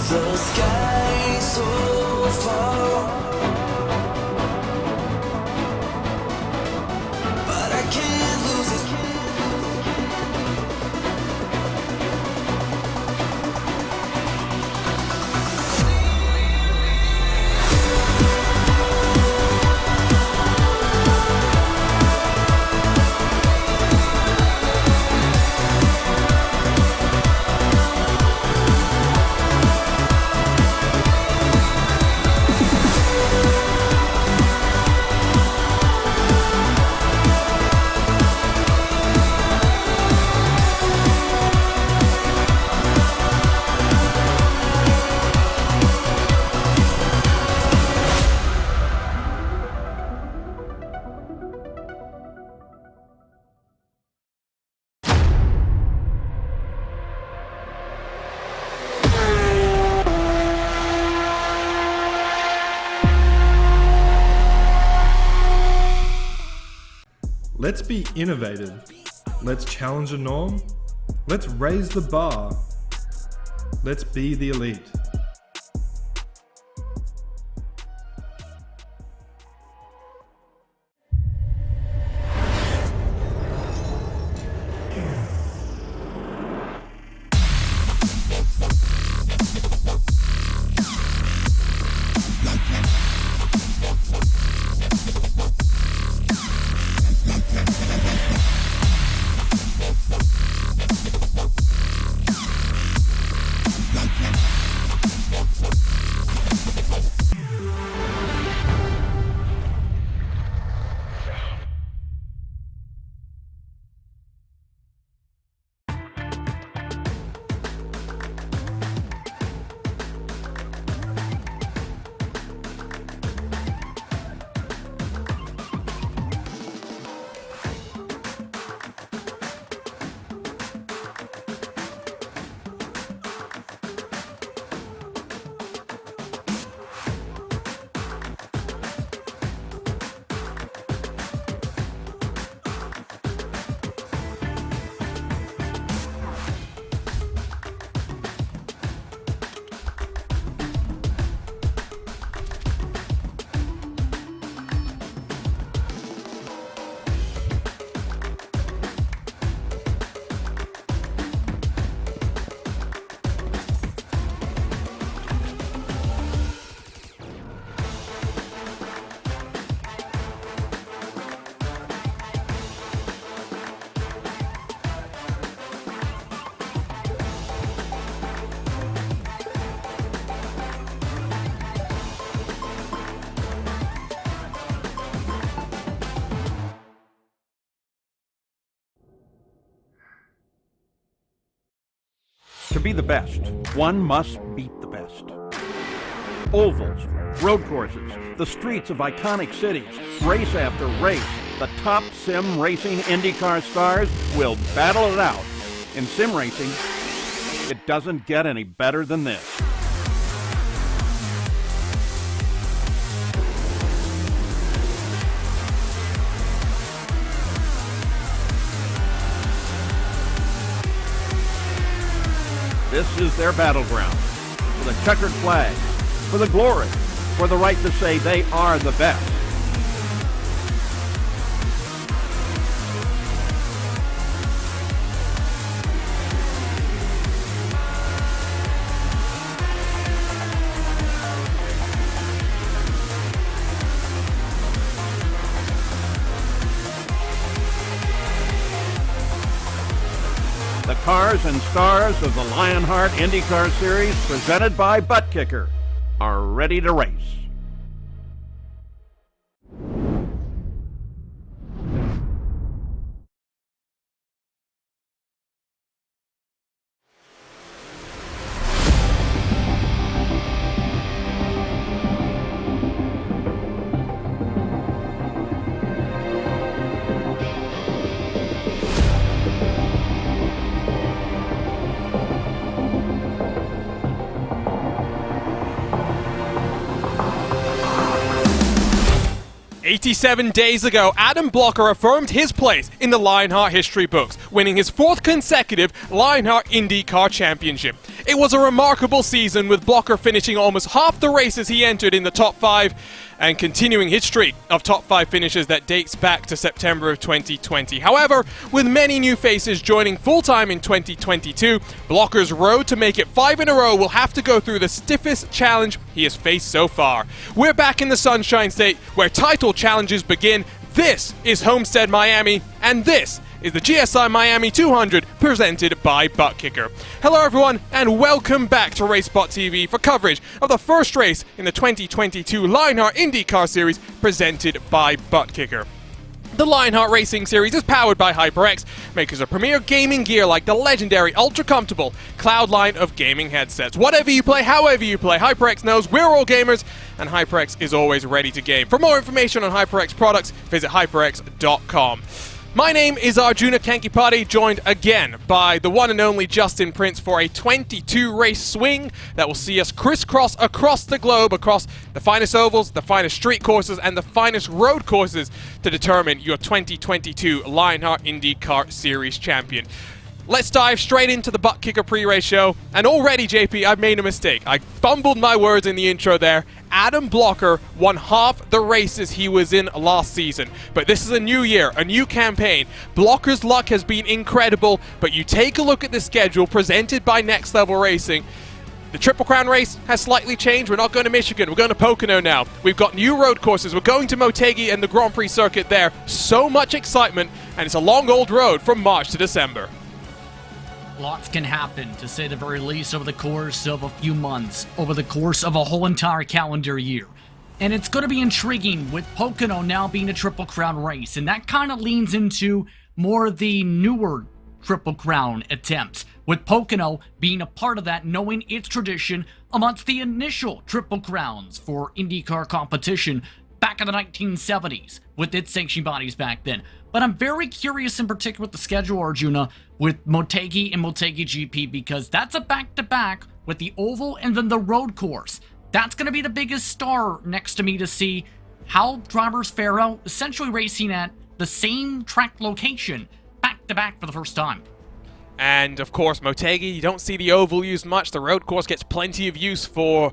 The sky so far, but I can't lose it. Let's be innovative. Let's challenge the norm. Let's raise the bar. Let's be the elite. To be the best, one must beat the best. Ovals, road courses, the streets of iconic cities, race after race, the top sim racing IndyCar stars will battle it out. In sim racing, it doesn't get any better than this. This is their battleground, for the checkered flag, for the glory, for the right to say they are the best. The cars and stars of the Lionheart IndyCar Series presented by ButtKicker are ready to race. "87 days ago, Adam Blocker affirmed his place in the Lionheart history books, winning his 4th consecutive Lionheart IndyCar Championship. It was a remarkable season, with Blocker finishing almost half the races he entered in the top 5 and continuing his streak of top 5 finishes that dates back to September of 2020. However, with many new faces joining full-time in 2022, Blocker's road to make it 5 in a row will have to go through the stiffest challenge he has faced so far. We're back in the Sunshine State, where title challenges begin. This is Homestead, Miami, and this is the GSI Miami 200 presented by ButtKicker. Hello everyone, and welcome back to racespottv for coverage of the first race in the 2022 Lionheart IndyCar Series presented by ButtKicker. The Lionheart Racing Series is powered by HyperX, makers of premier gaming gear like the legendary ultra-comfortable Cloud line of gaming headsets. Whatever you play, however you play, HyperX knows we're all gamers, and HyperX is always ready to game. For more information on HyperX products, visit hyperx.com. My name is Arjuna Kankipati, joined again by the one and only Justin Prince for a 22-race swing that will see us crisscross across the globe, across the finest ovals, the finest street courses, and the finest road courses to determine your 2022 Lionheart IndyCar Series champion. Let's dive straight into the ButtKicker pre-race show, and already, JP, I've made a mistake. I fumbled my words in the intro there. Adam Blocker won half the races he was in last season. But this is a new year, a new campaign. Blocker's luck has been incredible, but you take a look at the schedule presented by Next Level Racing. The Triple Crown race has slightly changed. We're not going to Michigan. We're going to Pocono now. We've got new road courses. We're going to Motegi and the Grand Prix circuit there. So much excitement, and it's a long old road from March to December. Lots can happen, to say the very least, over the course of a few months, over the course of a whole entire calendar year. And it's going to be intriguing with Pocono now being a Triple Crown race, and that kind of leans into more of the newer Triple Crown attempts, with Pocono being a part of that, knowing its tradition amongst the initial Triple Crowns for IndyCar competition back in the 1970s, with its sanctioning bodies back then. But I'm very curious in particular with the schedule, Arjuna, with Motegi and Motegi GP, because that's a back-to-back with the oval and then the road course. That's going to be the biggest star next to me to see how drivers fare out, essentially racing at the same track location back-to-back for the first time. And of course, Motegi, you don't see the oval used much. The road course gets plenty of use for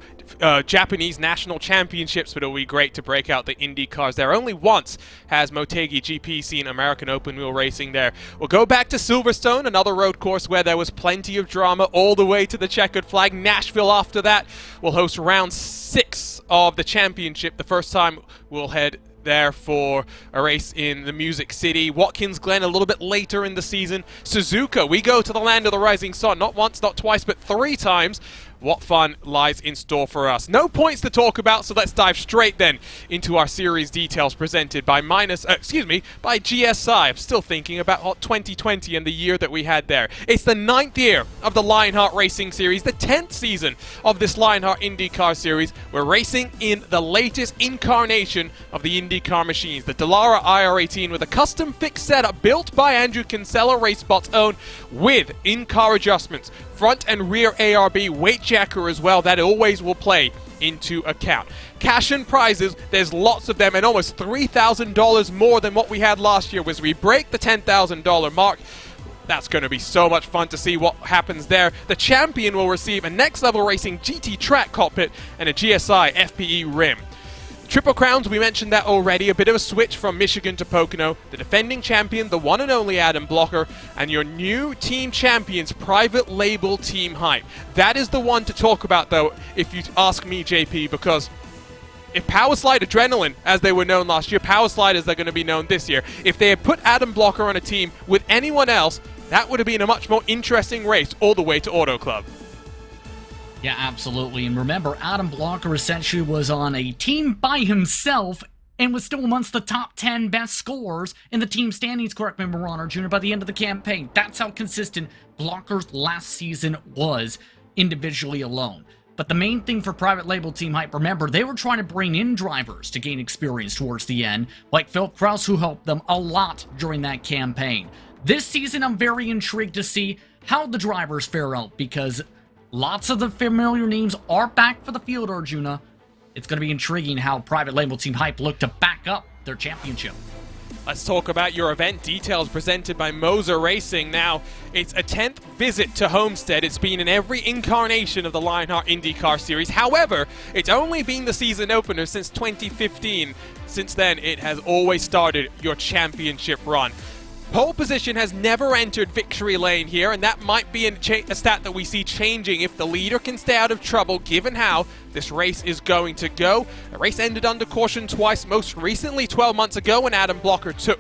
Japanese national championships, but it'll be great to break out the Indy cars there. Only once has Motegi GP seen American open wheel racing there. We'll go back to Silverstone, another road course where there was plenty of drama all the way to the checkered flag. Nashville after that will host round 6 of the championship. The first time we'll head there for a race in the Music City. Watkins Glen a little bit later in the season. Suzuka, we go to the land of the rising sun, not once, not twice, but 3 times. What fun lies in store for us. No points to talk about, so let's dive straight then into our series details presented by by GSI. I'm still thinking about 2020 and the year that we had there. It's the 9th year of the Lionheart Racing Series, the 10th season of this Lionheart IndyCar Series. We're racing in the latest incarnation of the IndyCar machines, the Dallara IR18, with a custom fixed setup built by Andrew Kinsella, RaceSpot's own, with in-car adjustments, front and rear ARB, weight jacker as well. That always will play into account. Cash and prizes, there's lots of them, and almost $3,000 more than what we had last year. As we break the $10,000 mark, that's going to be so much fun to see what happens there. The champion will receive a Next Level Racing GT track cockpit and a GSI FPE rim. Triple Crowns, we mentioned that already, a bit of a switch from Michigan to Pocono. The defending champion, the one and only Adam Blocker, and your new team champions, private label Team Hype. That is the one to talk about, though, if you ask me, JP, because if Powerslide Adrenaline, as they were known last year, Powerslide as they're going to be known this year, if they had put Adam Blocker on a team with anyone else, that would have been a much more interesting race all the way to Auto Club. Yeah, absolutely. And remember, Adam Blocker essentially was on a team by himself and was still amongst the top 10 best scorers in the team standings, correct me if I'm wrong, Arjuna, by the end of the campaign. That's how consistent Blocker's last season was individually alone. But the main thing for private label Team Hype, remember, they were trying to bring in drivers to gain experience towards the end, like Phil Krause, who helped them a lot during that campaign. This season, I'm very intrigued to see how the drivers fare out, because lots of the familiar names are back for the field, Arjuna. It's going to be intriguing how private label Team Hype look to back up their championship. Let's talk about your event details presented by Moser Racing. Now, it's a 10th visit to Homestead. It's been in every incarnation of the Lionheart IndyCar Series. However, it's only been the season opener since 2015. Since then, it has always started your championship run. Pole position has never entered victory lane here, and that might be a stat that we see changing if the leader can stay out of trouble, given how this race is going to go. The race ended under caution twice, most recently 12 months ago when Adam Blocker took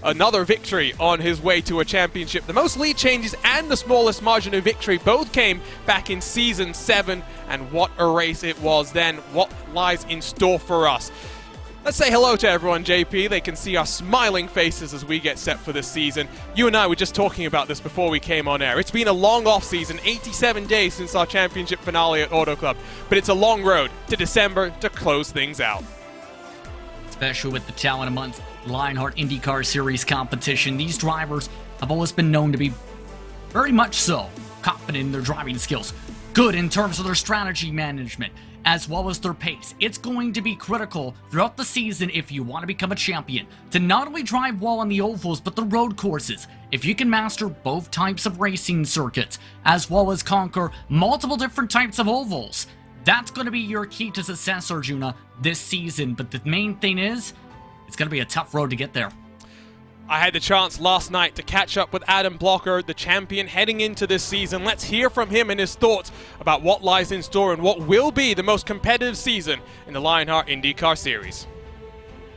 another victory on his way to a championship. The most lead changes and the smallest margin of victory both came back in Season 7, and what a race it was then. What lies in store for us? Let's say hello to everyone, JP. They can see our smiling faces as we get set for this season. You and I were just talking about this before we came on air. It's been a long off-season, 87 days since our championship finale at Auto Club, but it's a long road to December to close things out. Especially with the talent amongst Lionheart IndyCar Series competition, these drivers have always been known to be very much so confident in their driving skills, good in terms of their strategy management, as well as their pace. It's going to be critical throughout the season if you want to become a champion to not only drive well on the ovals but the road courses. If you can master both types of racing circuits as well as conquer multiple different types of ovals, that's going to be your key to success, Arjuna, this season. But the main thing is, it's going to be a tough road to get there. I had the chance last night to catch up with Adam Blocker, the champion heading into this season. Let's hear from him and his thoughts about what lies in store and what will be the most competitive season in the Lionheart IndyCar Series.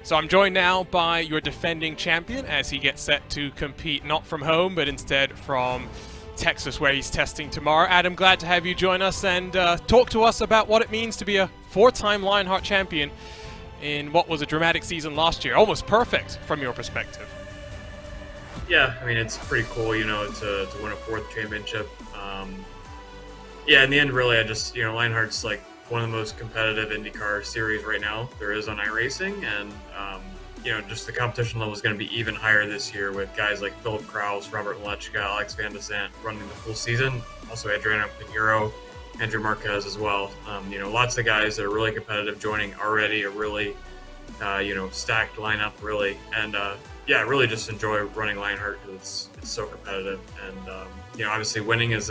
So I'm joined now by your defending champion as he gets set to compete not from home but instead from Texas, where he's testing tomorrow. Adam, glad to have you join us and talk to us about what it means to be a four-time Lionheart champion in what was a dramatic season last year. Almost perfect from your perspective. Yeah, I mean, it's pretty cool, you know, to win a fourth championship. Yeah, in the end, really, Lionheart's like one of the most competitive IndyCar series right now there is on iRacing, and just the competition level is going to be even higher this year with guys like Philip Kraus, Robert Lechka, Alex Van de Sant running the full season. Also, Adriano Pinheiro, Andrew Marquez as well. Lots of guys that are really competitive joining already. A really, stacked lineup, really, and I really just enjoy running Lionheart because it's so competitive, and obviously winning is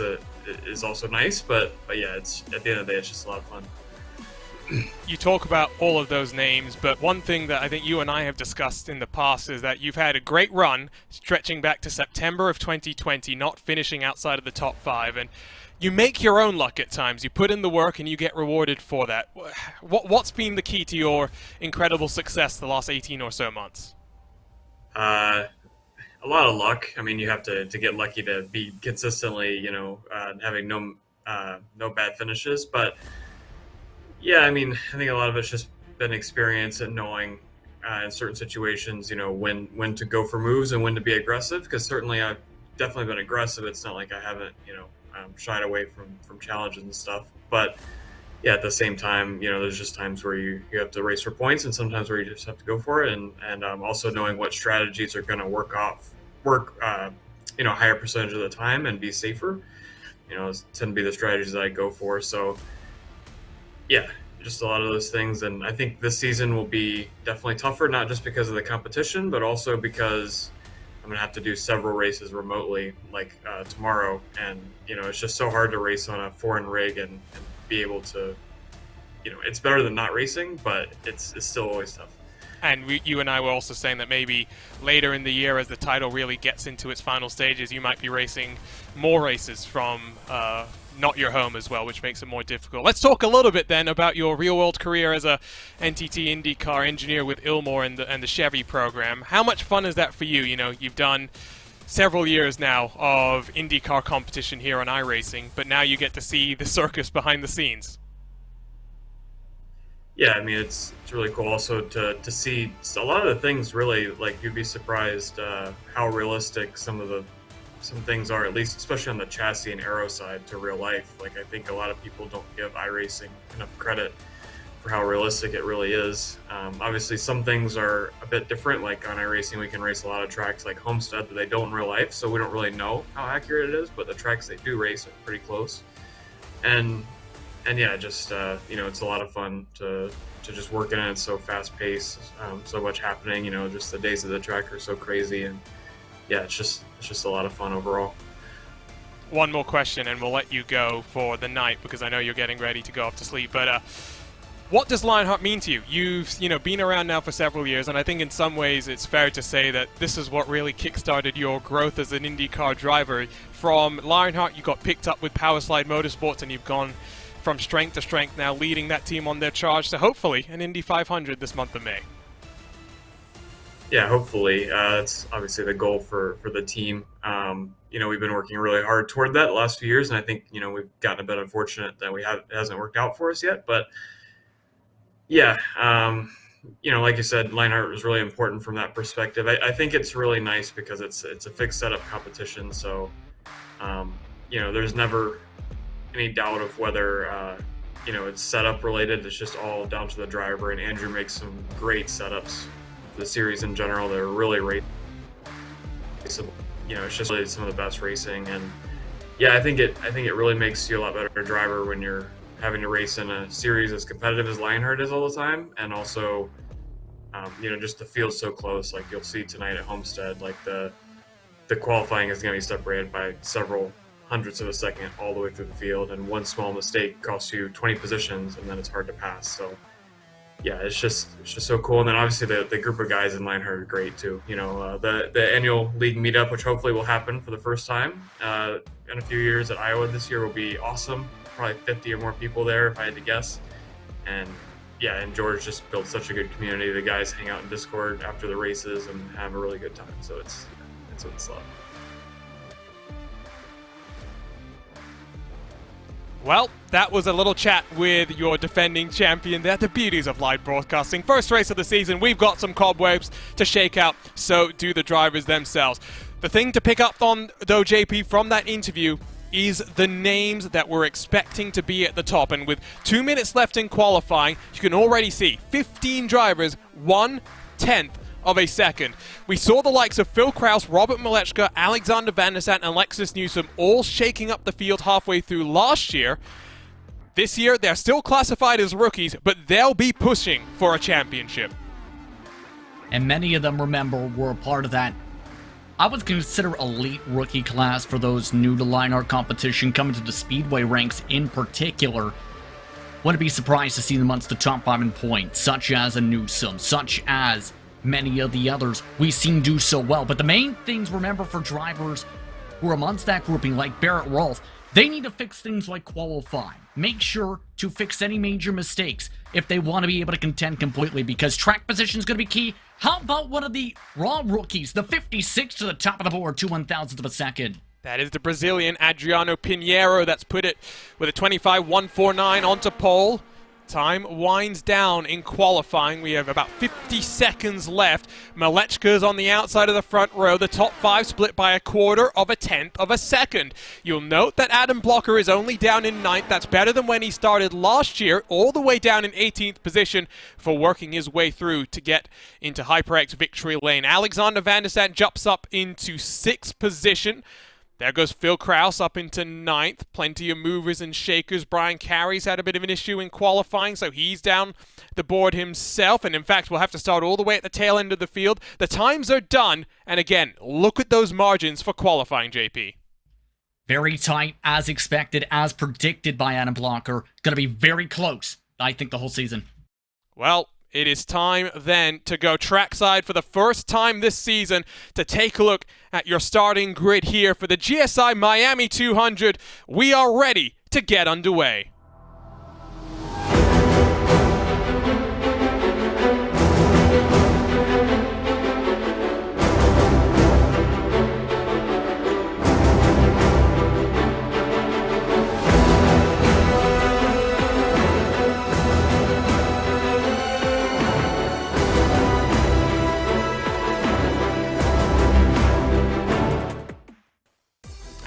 also nice, but yeah, it's at the end of the day, it's just a lot of fun. You talk about all of those names, but one thing that I think you and I have discussed in the past is that you've had a great run stretching back to September of 2020, not finishing outside of the top 5, and you make your own luck at times. You put in the work and you get rewarded for that. What's been the key to your incredible success the last 18 or so months? A lot of luck. I mean, you have to get lucky to be consistently, having no bad finishes. But yeah, I mean, I think a lot of it's just been experience and knowing in certain situations, when to go for moves and when to be aggressive. Because certainly I've definitely been aggressive. It's not like I haven't, shied away from challenges and stuff. But yeah, at the same time, there's just times where you have to race for points and sometimes where you just have to go for it. And also knowing what strategies are going to work higher percentage of the time and be safer, tend to be the strategies that I go for. So yeah, just a lot of those things. And I think this season will be definitely tougher, not just because of the competition, but also because I'm going to have to do several races remotely, like tomorrow. And, it's just so hard to race on a foreign rig and be able to, it's better than not racing, but it's still always tough. And you and I were also saying that maybe later in the year, as the title really gets into its final stages, you might be racing more races from not your home as well, which makes it more difficult. Let's talk a little bit then about your real-world career as a NTT IndyCar engineer with Ilmor and the Chevy program. How much fun is that for you? You've done several years now of IndyCar competition here on iRacing, but now you get to see the circus behind the scenes. Yeah, I mean, it's really cool also to see a lot of the things. Really, like, you'd be surprised how realistic some things are, at least especially on the chassis and aero side, to real life. Like, I think a lot of people don't give iRacing enough credit for how realistic it really is. Obviously, some things are a bit different. Like on iRacing, we can race a lot of tracks like Homestead that they don't in real life, so we don't really know how accurate it is, but the tracks they do race are pretty close. And yeah, just it's a lot of fun to just work in it. It's so fast paced, so much happening. Just the days of the track are so crazy, and yeah, it's just a lot of fun overall. One more question, and we'll let you go for the night because I know you're getting ready to go off to sleep. But what does Lionheart mean to you? You've been around now for several years, and I think in some ways it's fair to say that this is what really kickstarted your growth as an IndyCar driver. From Lionheart, you got picked up with Powerslide Motorsports, and you've gone from strength to strength now, leading that team on their charge to hopefully an Indy 500 this month of May. Yeah, hopefully. That's obviously the goal for the team. We've been working really hard toward that the last few years, and I think, we've gotten a bit unfortunate that it hasn't worked out for us yet. But yeah, like you said, Lionheart was really important from that perspective. I think it's really nice because it's a fixed setup competition, so there's never any doubt of whether it's setup related. It's just all down to the driver, and Andrew makes some great setups for the series in general. They're really raceable. It's just really some of the best racing, and yeah, I think it really makes you a lot better driver when you're having to race in a series as competitive as Lionheart is all the time, and also just the field's so close. Like you'll see tonight at Homestead, like the qualifying is going to be separated by several hundredths of a second all the way through the field, and one small mistake costs you 20 positions, and then it's hard to pass. So yeah, it's just so cool. And then obviously the group of guys in Lionheart are great too. The annual league meetup, which hopefully will happen for the first time in a few years at Iowa this year, will be awesome. Probably 50 or more people there if I had to guess. And yeah, and George just built such a good community. The guys hang out in Discord after the races and have a really good time. So it's what's up. Well, that was a little chat with your defending champion there. The beauties of live broadcasting. First race of the season, we've got some cobwebs to shake out, so do the drivers themselves. The thing to pick up on, though, JP, from that interview is the names that we're expecting to be at the top. And with 2 minutes left in qualifying, you can already see 15 drivers, 1/10 of a second. We saw the likes of Phil Kraus, Robert Malechka, Alexander Van der Sant, and Lexus Newsom all shaking up the field halfway through last year. This year, they're still classified as rookies, but they'll be pushing for a championship. And many of them, remember, were a part of that, I would consider, elite rookie class for those new to Lionheart competition coming to the Speedway ranks in particular. Wouldn't be surprised to see them amongst the top 5 in points, such as a Newsom, such as many of the others we've seen do so well. But the main things, remember, for drivers who are amongst that grouping, like Barrett Rolfe, they need to fix things like qualifying. Make sure to fix any major mistakes if they want to be able to contend completely, because track position is going to be key. How about one of the raw rookies, the 56 to the top of the board, 2/1000th of a second? That is the Brazilian Adriano Pinheiro. That's put it with a 25.149 onto pole. Time winds down in qualifying. We have about 50 seconds left. Malechka's on the outside of the front row. The top 5 split by 1/4 of a second. You'll note that Adam Blocker is only down in 9th. That's better than when he started last year, all the way down in 18th position for working his way through to get into HyperX victory lane. Alexander Van der Sant jumps up into 6th position. There goes Phil Kraus up into 9th. Plenty of movers and shakers. Brian Carey's had a bit of an issue in qualifying, so he's down the board himself. And in fact, we'll have to start all the way at the tail end of the field. The times are done. And again, look at those margins for qualifying, JP. Very tight, as expected, as predicted by Adam Blocker. Going to be very close, I think, the whole season. Well, it is time then to go trackside for the first time this season to take a look at your starting grid here for the GSI Miami 200. We are ready to get underway.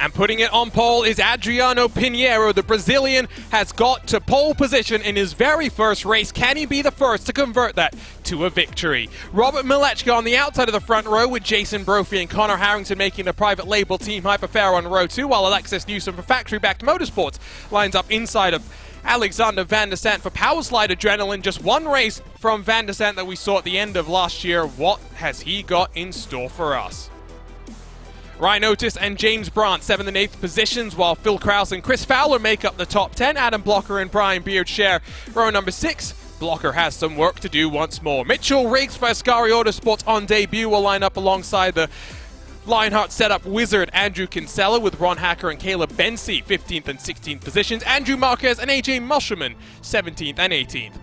And putting it on pole is Adriano Pinheiro. The Brazilian has got to pole position in his very first race. Can he be the first to convert that to a victory? Robert Malechka on the outside of the front row with Jason Brophy and Connor Harrington making the private label team Hyperfair on row 2, while Alexis Newsom for factory-backed motorsports lines up inside of Alexander Van der Sant for Powerslide Adrenaline. Just one race from Van der Sant that we saw at the end of last year. What has he got in store for us? Ryan Otis and James Brandt, 7th and 8th positions, while Phil Krause and Chris Fowler make up the top 10. Adam Blocker and Brian Beard share row number 6. Blocker has some work to do once more. Mitchell Riggs for Ascari Autosports on debut will line up alongside the Lionheart setup wizard Andrew Kinsella with Ron Hacker and Caleb Bensi, 15th and 16th positions. Andrew Marquez and AJ Mushelman, 17th and 18th.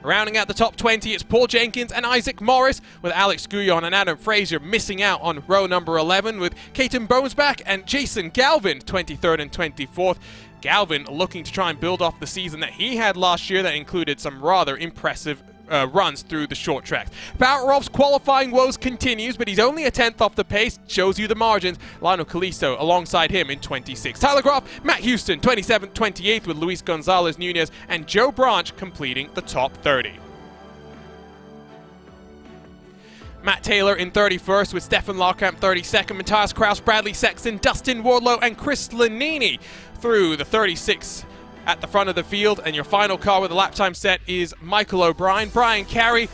Rounding out the top 20, it's Paul Jenkins and Isaac Morris, with Alex Guyon and Adam Frazier missing out on row number 11, with Caton Bonesback and Jason Galvin, 23rd and 24th. Galvin looking to try and build off the season that he had last year that included some rather impressive runs through the short tracks. Batarof's qualifying woes continues, but he's only a 10th off the pace, shows you the margins. Lionel Calisto alongside him in 26. Tyler Groff, Matt Houston, 27th, 28th, with Luis Gonzalez Nunez and Joe Branch completing the top 30. Matt Taylor in 31st with Stefan Larkamp 32nd, Matthias Kraus, Bradley Sexton, Dustin Wardlow and Chris Lanini through the 36 at the front of the field. And your final car with a lap time set is Michael O'Brien. Brian Carey,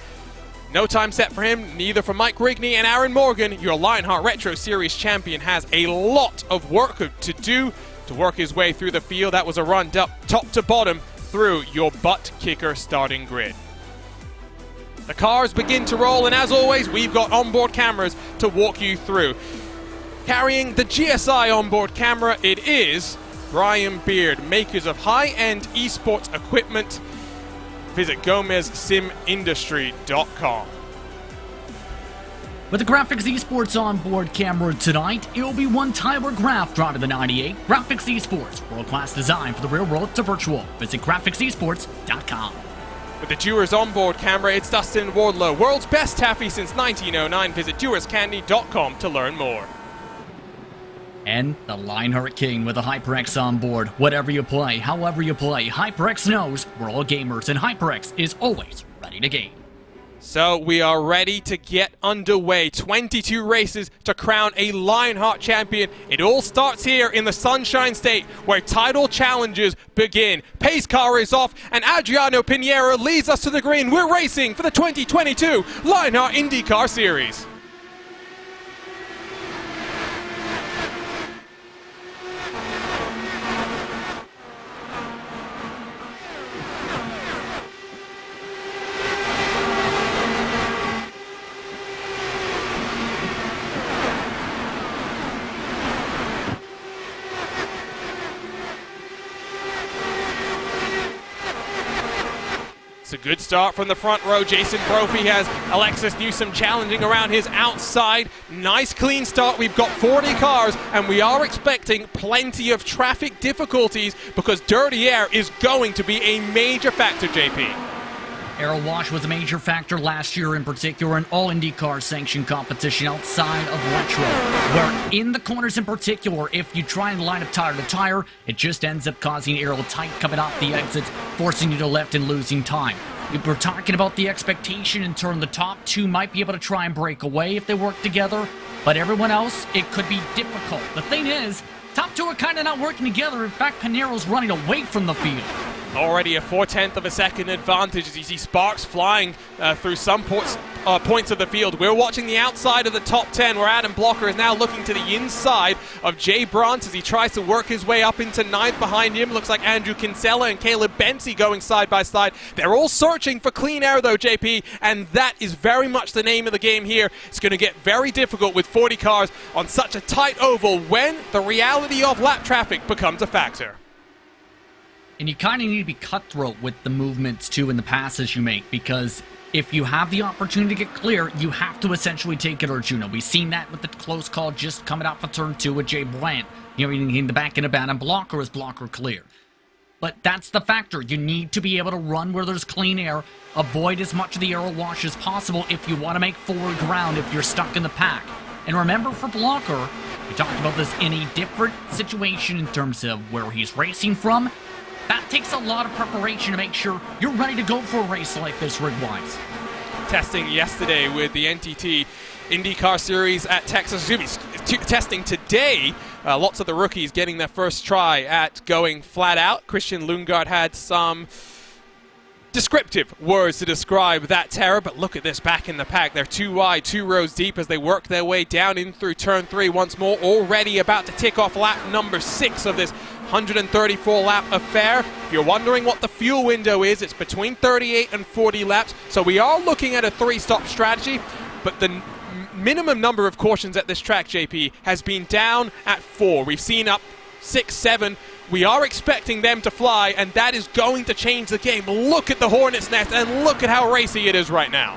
no time set for him, neither for Mike Rigney. And Aaron Morgan, your Lionheart Retro Series champion, has a lot of work to do to work his way through the field. That was a run top to bottom through your ButtKicker starting grid. The cars begin to roll, and as always, we've got onboard cameras to walk you through. Carrying the GSI onboard camera, it is Brian Beard, makers of high-end esports equipment. Visit GomezSimIndustry.com. With the Graphics Esports onboard camera tonight, it will be one Tyler Graff driving the 98 Graphics Esports, world-class design for the real world to virtual. Visit GraphicsEsports.com. With the Dewars onboard camera, it's Dustin Wardlow, world's best taffy since 1909. Visit DewersCandy.com to learn more. And the Lionheart King with a HyperX on board. Whatever you play, however you play, HyperX knows we're all gamers, and HyperX is always ready to game. So we are ready to get underway. 22 races to crown a Lionheart champion. It all starts here in the Sunshine State, where title challenges begin. Pace car is off, and Adriano Pinheiro leads us to the green. We're racing for the 2022 Lionheart IndyCar Series. It's a good start from the front row. Jason Brophy has Alexis Newsom challenging around his outside. Nice clean start. We've got 40 cars, and we are expecting plenty of traffic difficulties because dirty air is going to be a major factor, JP. Aero wash was a major factor last year, in particular in all IndyCar sanctioned competition outside of Retro, where in the corners in particular, if you try and line up tire to tire, it just ends up causing aero tight coming off the exits, forcing you to left and losing time. We're talking about the expectation in turn. The top two might be able to try and break away if they work together, but everyone else, it could be difficult. The thing is, top two are kind of not working together. In fact, Pinheiro's running away from the field. Already a 4/10 of a second advantage as you see sparks flying through some points of the field. We're watching the outside of the top 10, where Adam Blocker is now looking to the inside of Jay Brandt as he tries to work his way up into 9th. Behind him looks like Andrew Kinsella and Caleb Bensi going side by side. They're all searching for clean air though, JP, and that is very much the name of the game here. It's going to get very difficult with 40 cars on such a tight oval when the reality of lap traffic becomes a factor. And you kind of need to be cutthroat with the movements, too, and the passes you make, because if you have the opportunity to get clear, you have to essentially take it or Juno. We've seen that with the close call just coming out for turn 2 with Jay Brandt. You know, in the back end of Adam Blocker is Blocker clear. But that's the factor. You need to be able to run where there's clean air, avoid as much of the aero wash as possible if you want to make forward ground if you're stuck in the pack. And remember, for Blocker, we talked about this in a different situation in terms of where he's racing from. That takes a lot of preparation to make sure you're ready to go for a race like this rig-wise. Testing yesterday with the NTT IndyCar Series at Texas. Testing today lots of the rookies getting their first try at going flat out. Christian Lundgaard had some descriptive words to describe that terror, but look at this back in the pack. They're 2 wide, 2 rows deep as they work their way down in through turn 3 once more. Already about to tick off lap number 6 of this 134 lap affair. If you're wondering what the fuel window is, it's between 38 and 40 laps. So we are looking at a 3-stop strategy, but the minimum number of cautions at this track, JP, has been down at 4. We've seen up 6, 7. We are expecting them to fly, and that is going to change the game. Look at the Hornet's Nest, and look at how racy it is right now.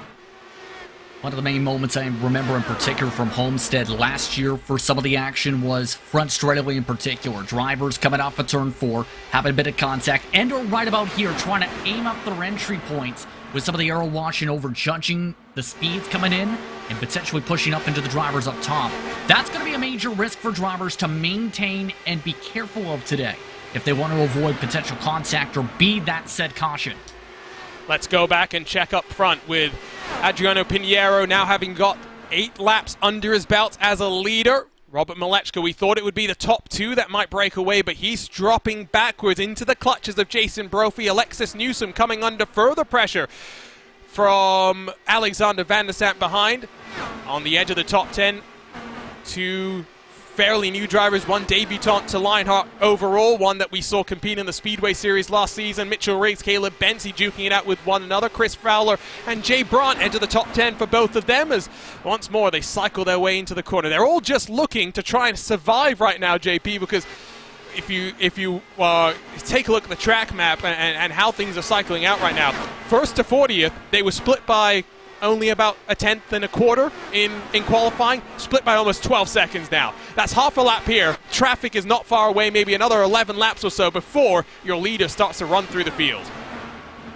One of the main moments I remember in particular from Homestead last year for some of the action was front straightaway in particular. Drivers coming off of turn 4, having a bit of contact, and or right about here trying to aim up their entry points with some of the arrow washing over, judging the speeds coming in and potentially pushing up into the drivers up top. That's going to be a major risk for drivers to maintain and be careful of today if they want to avoid potential contact or be that said caution. Let's go back and check up front with Adriano Pinheiro now having got 8 laps under his belt as a leader. Robert Malechka, we thought it would be the top 2 that might break away, but he's dropping backwards into the clutches of Jason Brophy. Alexis Newsom coming under further pressure from Alexander Van der Sant behind. On the edge of the top 10, 2 fairly new drivers, 1 debutant to Lionheart overall, 1 that we saw compete in the Speedway Series last season. Mitchell Riggs, Caleb Benzie duking it out with one another. Chris Fowler and Jay Brandt enter the top 10 for both of them as once more they cycle their way into the corner. They're all just looking to try and survive right now, JP, because if you take a look at the track map and how things are cycling out right now, first to 40th, they were split by only about a 1/10 and a quarter in qualifying, split by almost 12 seconds now. That's half a lap here. Traffic is not far away, maybe another 11 laps or so before your leader starts to run through the field.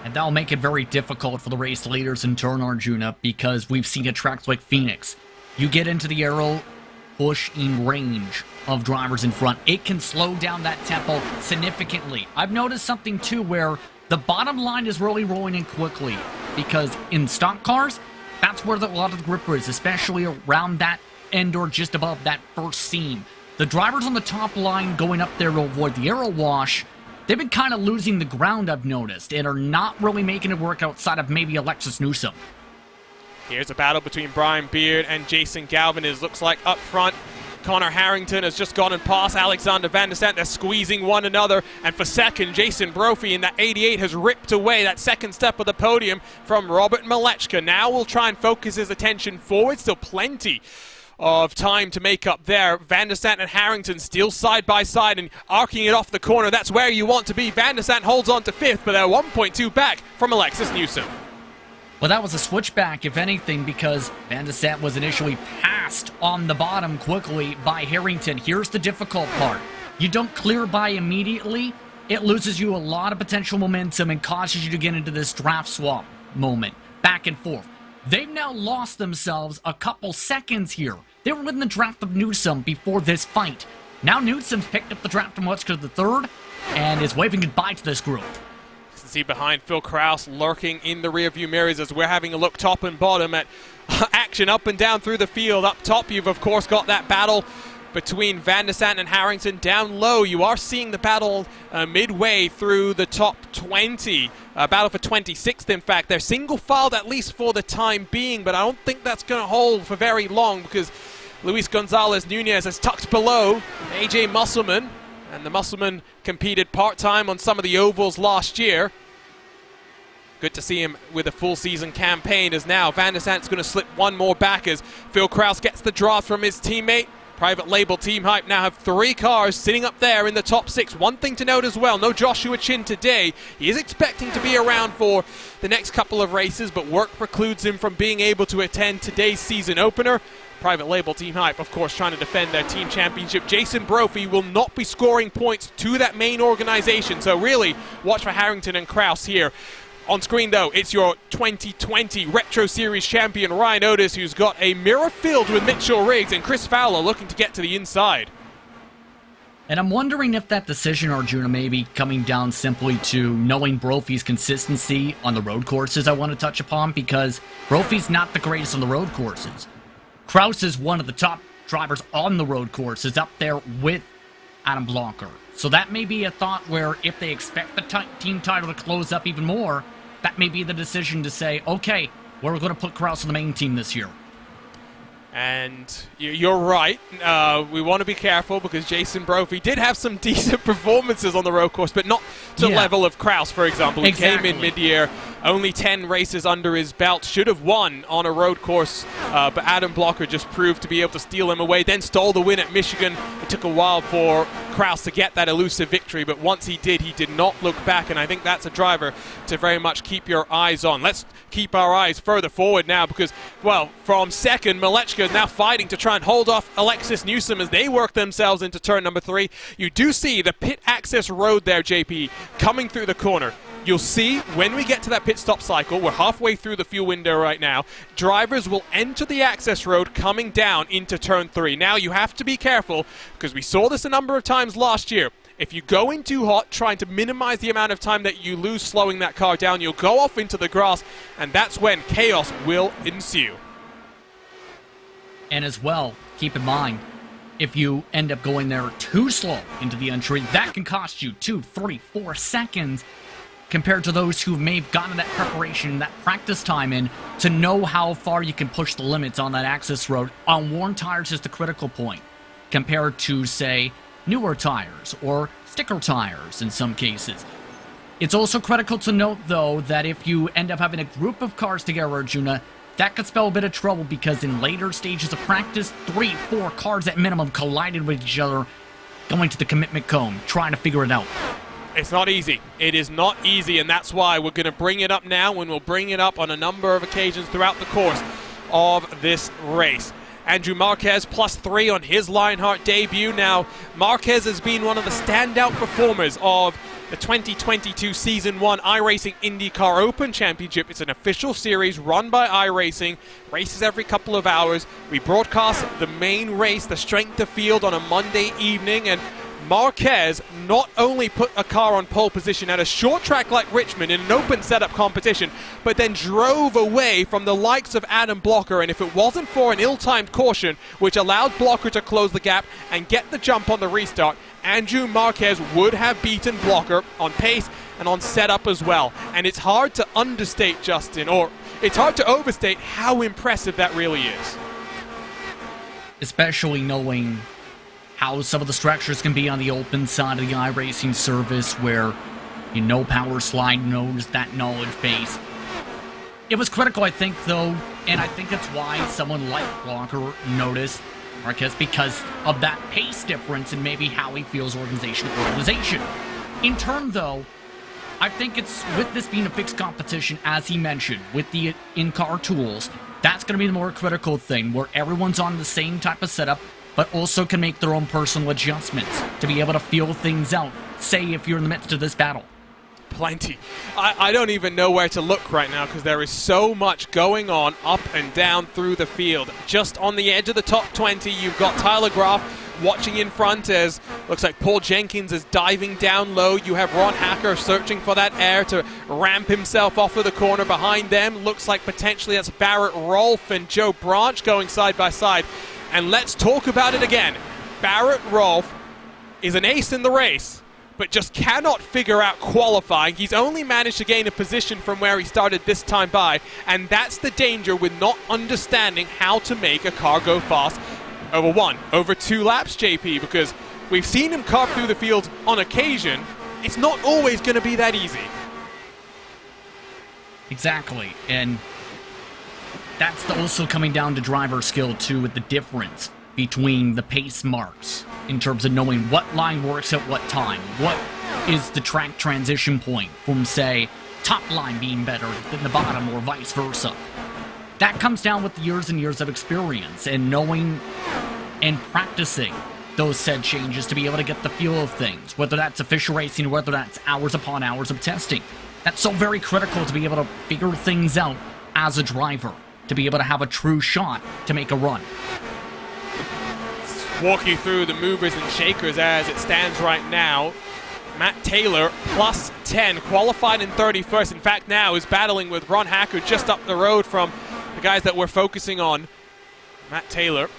And that'll make it very difficult for the race leaders in turn, Arjuna, because we've seen at tracks like Phoenix, you get into the arrow push in range of drivers in front, it can slow down that tempo significantly. I've noticed something too where the bottom line is really rolling in quickly, because in stock cars, that's where a lot of the grip is, especially around that end or just above that first seam. The drivers on the top line going up there to avoid the arrow wash, they've been kind of losing the ground, I've noticed, and are not really making it work outside of maybe Alexis Newsom. Here's a battle between Brian Beard and Jason Galvin. It looks like up front, Connor Harrington has just gone and passed Alexander Van der Sant. They're squeezing one another. And for second, Jason Brophy in that 88 has ripped away that second step of the podium from Robert Malechka. Now we'll try and focus his attention forward. Still plenty of time to make up there. Van der Sant and Harrington still side by side and arcing it off the corner. That's where you want to be. Van der Sant holds on to 5th, but they're 1.2 back from Alexis Newsom. Well, that was a switchback, if anything, because Van der Sant was initially passed on the bottom quickly by Harrington. Here's the difficult part. You don't clear by immediately, it loses you a lot of potential momentum and causes you to get into this draft swap moment, back and forth. They've now lost themselves a couple seconds here. They were in the draft of Newsom before this fight. Now Newsom's picked up the draft from Malechka the third and is waving goodbye to this group. See behind Phil Kraus lurking in the rearview mirrors as we're having a look top and bottom at action up and down through the field. Up top, you've of course got that battle between Van der Sant and Harrington. Down low, you are seeing the battle midway through the top 20. Battle for 26th, in fact. They're single filed at least for the time being, but I don't think that's going to hold for very long because Luis Gonzalez Nunez has tucked below AJ Musselman. And the Musselman competed part-time on some of the ovals last year. Good to see him with a full season campaign as now Van der Sant's going to slip one more back as Phil Kraus gets the draft from his teammate. Private label Team Hype now have 3 cars sitting up there in the top 6. One thing to note as well, no Joshua Chin today. He is expecting to be around for the next couple of races, but work precludes him from being able to attend today's season opener. Private label Team Hype, of course, trying to defend their team championship. Jason Brophy will not be scoring points to that main organization, so really watch for Harrington and Kraus here. On screen, though, it's your 2020 Retro Series champion, Ryan Otis, who's got a mirror filled with Mitchell Riggs, and Chris Fowler looking to get to the inside. And I'm wondering if that decision, Arjuna, may be coming down simply to knowing Brophy's consistency on the road courses I want to touch upon, because Brophy's not the greatest on the road courses. Kraus is one of the top drivers on the road course is up there with Adam Blocker. So that may be a thought where if they expect the team title to close up even more, that may be the decision to say, okay, we're going to put Kraus on the main team this year. And you're right. We want to be careful because Jason Brophy did have some decent performances on the road course, but not to the level of Kraus, for example. He came in mid-year, only 10 races under his belt, should have won on a road course, but Adam Blocker just proved to be able to steal him away, then stole the win at Michigan. It took a while for Kraus to get that elusive victory, but once he did not look back, and I think that's a driver to very much keep your eyes on. Let's keep our eyes further forward now because, well, from second, Malechka is now fighting to try and hold off Alexis Newsom as they work themselves into turn number 3. You do see the pit access road there, JP, coming through the corner. You'll see when we get to that pit stop cycle, we're halfway through the fuel window right now, drivers will enter the access road coming down into turn 3. Now you have to be careful because we saw this a number of times last year. If you go in too hot, trying to minimize the amount of time that you lose slowing that car down, you'll go off into the grass, and that's when chaos will ensue. And as well, keep in mind, if you end up going there too slow into the entry, that can cost you 2, 3, 4 seconds compared to those who may have gotten that preparation, that practice time in to know how far you can push the limits on that access road. On worn tires is the critical point compared to, say, newer tires or sticker tires in some cases. It's also critical to note, though, that if you end up having a group of cars together, Arjuna, that could spell a bit of trouble because in later stages of practice, 3, 4 cars at minimum collided with each other, going to the commitment cone, trying to figure it out. It's not easy. It is not easy, and that's why we're going to bring it up now, and we'll bring it up on a number of occasions throughout the course of this race. Andrew Marquez +3 on his Lionheart debut. Now, Marquez has been one of the standout performers of the 2022 Season 1 iRacing IndyCar Open Championship. It's an official series run by iRacing, races every couple of hours. We broadcast the main race, the strength of field, on a Monday evening, and Marquez not only put a car on pole position at a short track like Richmond in an open setup competition, but then drove away from the likes of Adam Blocker, and if it wasn't for an ill-timed caution which allowed Blocker to close the gap and get the jump on the restart, Andrew Marquez would have beaten Blocker on pace and on setup as well. And it's hard to understate, Justin, or it's hard to overstate how impressive that really is. Especially knowing how some of the structures can be on the open side of the iRacing service where Power Slide knows that knowledge base. It was critical, I think, though, and I think that's why someone like Blocker noticed Marquez because of that pace difference and maybe how he feels organization. In turn, though, I think it's with this being a fixed competition, as he mentioned, with the in-car tools, that's going to be the more critical thing, where everyone's on the same type of setup, but also can make their own personal adjustments to be able to feel things out, say if you're in the midst of this battle. Plenty. I don't even know where to look right now because there is so much going on up and down through the field. Just on the edge of the top 20, you've got Tyler Graf watching in front as looks like Paul Jenkins is diving down low. You have Ron Hacker searching for that air to ramp himself off of the corner. Behind them looks like potentially that's Barrett Rolfe and Joe Branch going side by side. And let's talk about it again. Barrett Rolfe is an ace in the race, but just cannot figure out qualifying. He's only managed to gain a position from where he started this time by, and that's the danger with not understanding how to make a car go fast over 2 laps, JP, because we've seen him carve through the field on occasion. It's not always going to be that easy. Exactly, and that's also coming down to driver skill, too, with the difference between the pace marks in terms of knowing what line works at what time. What is the track transition point from, say, top line being better than the bottom or vice versa. That comes down with years and years of experience and knowing and practicing those said changes to be able to get the feel of things, whether that's official racing or whether that's hours upon hours of testing. That's so very critical to be able to figure things out as a driver, to be able to have a true shot to make a run. Walk you through the movers and shakers as it stands right now. Matt Taylor +10, qualified in 31st. In fact, now is battling with Ron Hacker just up the road from the guys that we're focusing on. Matt Taylor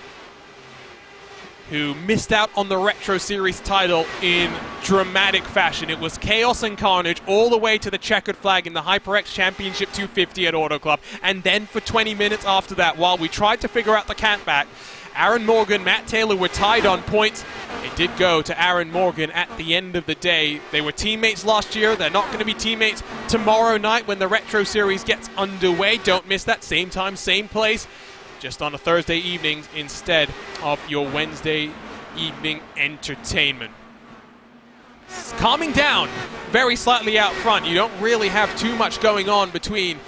who missed out on the Retro Series title in dramatic fashion. It was chaos and carnage all the way to the checkered flag in the HyperX Championship 250 at Auto Club. And then for 20 minutes after that, while we tried to figure out the catback, Aaron Morgan, Matt Taylor were tied on points. It did go to Aaron Morgan at the end of the day. They were teammates last year. They're not going to be teammates tomorrow night when the Retro Series gets underway. Don't miss that. Same time, same place. Just on a Thursday evening instead of your Wednesday evening entertainment. It's calming down very slightly out front. You don't really have too much going on between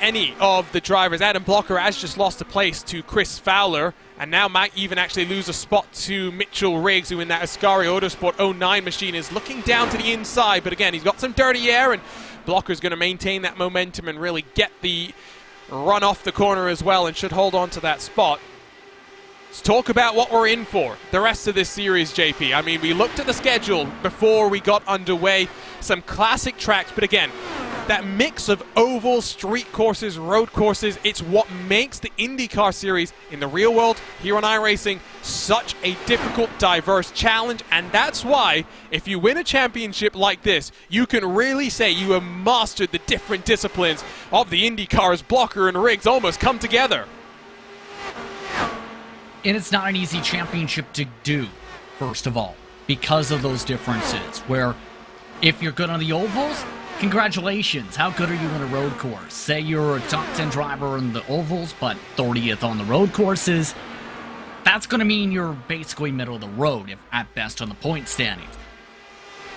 any of the drivers. Adam Blocker has just lost a place to Chris Fowler, and now might even actually lose a spot to Mitchell Riggs, who in that Ascari Autosport 09 machine is looking down to the inside. But again, he's got some dirty air, and Blocker's going to maintain that momentum and really get the run off the corner as well, and should hold on to that spot. Let's talk about what we're in for the rest of this series, JP. I mean, we looked at the schedule before we got underway. Some classic tracks, but again, that mix of oval, street courses, road courses, it's what makes the IndyCar Series in the real world here on iRacing such a difficult, diverse challenge. And that's why, if you win a championship like this, you can really say you have mastered the different disciplines of the IndyCars. Blocker and Riggs almost come together. And it's not an easy championship to do, first of all, because of those differences, where if you're good on the ovals, congratulations, how good are you in a road course? Say you're a top 10 driver in the ovals, but 30th on the road courses. That's going to mean you're basically middle of the road, if at best, on the point standings.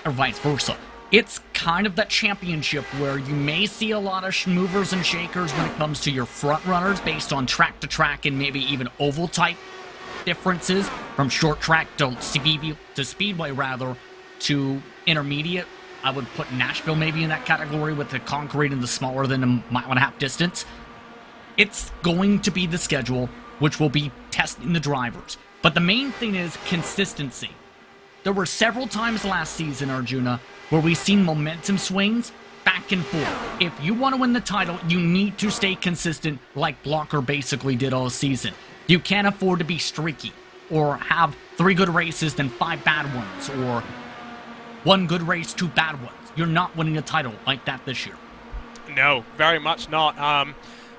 Or vice versa. It's kind of that championship where you may see a lot of movers and shakers when it comes to your front runners based on track to track and maybe even oval type differences, from short track to Speedway rather, to intermediate. I would put Nashville maybe in that category with the concrete and the smaller than a mile and a half distance. It's going to be the schedule which will be testing the drivers. But the main thing is consistency. There were several times last season, Arjuna, where we've seen momentum swings back and forth. If you want to win the title, you need to stay consistent like Blocker basically did all season. You can't afford to be streaky or have 3 good races then 5 bad ones, or 1 good race, 2 bad ones. You're not winning a title like that this year. No, very much not.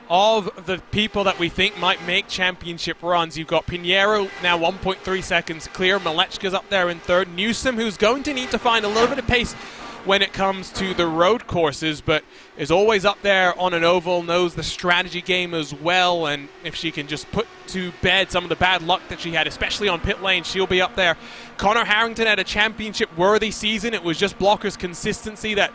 Of the people that we think might make championship runs, you've got Pinheiro now 1.3 seconds clear. Malechka's up there in third. Newsom, who's going to need to find a little bit of pace when it comes to the road courses, but is always up there on an oval, knows the strategy game as well, and if she can just put to bed some of the bad luck that she had, especially on pit lane, she'll be up there. Connor Harrington had a championship-worthy season. It was just Blocker's consistency that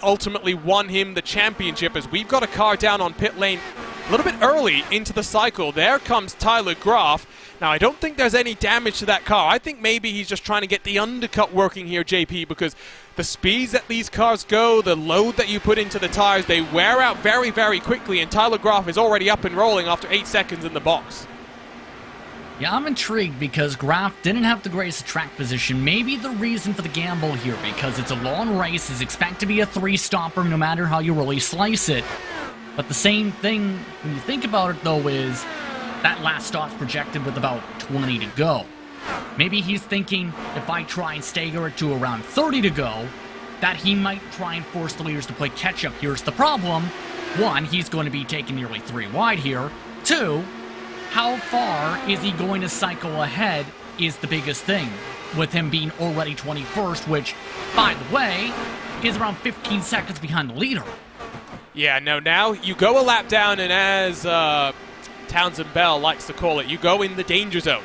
ultimately won him the championship, as we've got a car down on pit lane a little bit early into the cycle. There comes Tyler Graf. Now, I don't think there's any damage to that car. I think maybe he's just trying to get the undercut working here, JP, because the speeds that these cars go, the load that you put into the tires, they wear out very, very quickly, and Tyler Graf is already up and rolling after 8 seconds in the box. Yeah, I'm intrigued because Graf didn't have the greatest track position. Maybe the reason for the gamble here, because it's a long race, is expect to be a 3-stopper no matter how you really slice it. But the same thing, when you think about it though, is that last stop's projected with about 20 to go. Maybe he's thinking, if I try and stagger it to around 30 to go, that he might try and force the leaders to play catch-up. Here's the problem. 1, he's going to be taking nearly 3 wide here. 2, how far is he going to cycle ahead is the biggest thing, with him being already 21st, which, by the way, is around 15 seconds behind the leader. Yeah, no, now you go a lap down, and as Townsend Bell likes to call it, you go in the danger zone.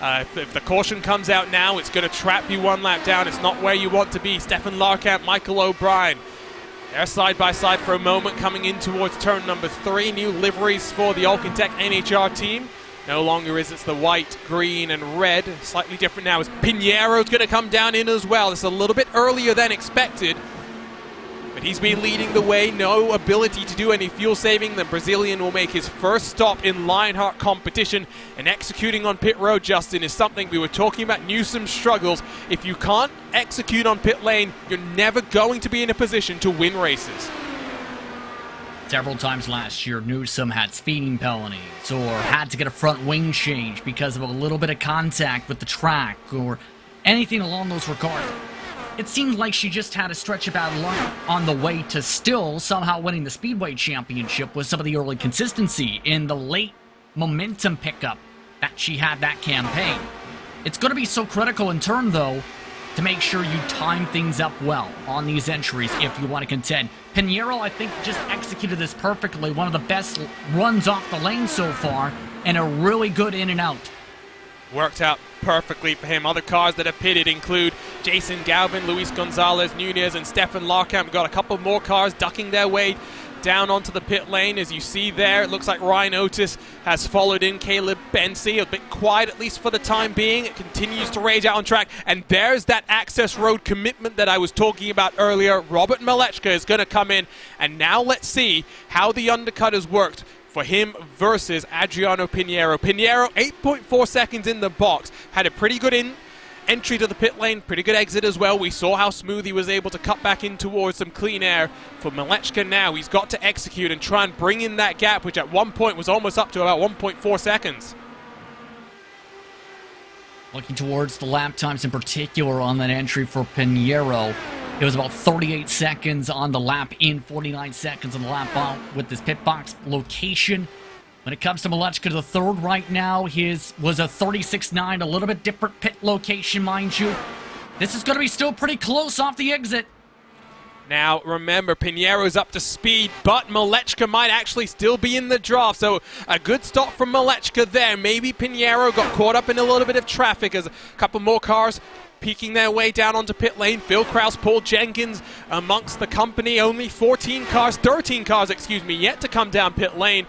If the caution comes out now, it's going to trap you 1 lap down. It's not where you want to be. Stefan Larkamp, Michael O'Brien, they're side by side for a moment, coming in towards turn number 3. New liveries for the Alcantech NHR team. No longer is it the white, green, and red. Slightly different now is Pinheiro's going to come down in as well. It's a little bit earlier than expected, but he's been leading the way. No ability to do any fuel saving. The Brazilian will make his first stop in Lionheart competition, and executing on pit road, Justin, is something we were talking about. Newsom's struggles. If you can't execute on pit lane, you're never going to be in a position to win races. Several times last year, Newsom had speeding penalties or had to get a front wing change because of a little bit of contact with the track or anything along those regards. It seemed like she just had a stretch of bad luck on the way to still somehow winning the Speedway Championship with some of the early consistency in the late momentum pickup that she had that campaign. It's going to be so critical in turn, though, to make sure you time things up well on these entries if you want to contend. Pinheiro, I think, just executed this perfectly. One of the best runs off the lane so far, and a really good in and out. Worked out perfectly for him. Other cars that have pitted include Jason Galvin, Luis Gonzalez Nunez, and Stefan Larkamp. We've got a couple more cars ducking their way down onto the pit lane. As you see there, it looks like Ryan Otis has followed in Caleb Bensi. A bit quiet, at least for the time being. It continues to rage out on track. And there's that access road commitment that I was talking about earlier. Robert Malechka is going to come in. And now let's see how the undercut has worked for him versus Adriano Pinheiro. Pinheiro, 8.4 seconds in the box. Had a pretty good entry to the pit lane, pretty good exit as well. We saw how smooth he was able to cut back in towards some clean air. For Malechka now, he's got to execute and try and bring in that gap, which at one point was almost up to about 1.4 seconds. Looking towards the lap times in particular on that entry for Pinheiro, it was about 38 seconds on the lap in, 49 seconds on the lap out with this pit box location. When it comes to Malechka, the third right now, his was a 36.9, a little bit different pit location, mind you. This is going to be still pretty close off the exit. Now, remember, Pinheiro's up to speed, but Malechka might actually still be in the draft. So, a good stop from Malechka there. Maybe Pinheiro got caught up in a little bit of traffic as a couple more cars peeking their way down onto pit lane. Phil Krause, Paul Jenkins amongst the company. Only 13 cars, yet to come down pit lane.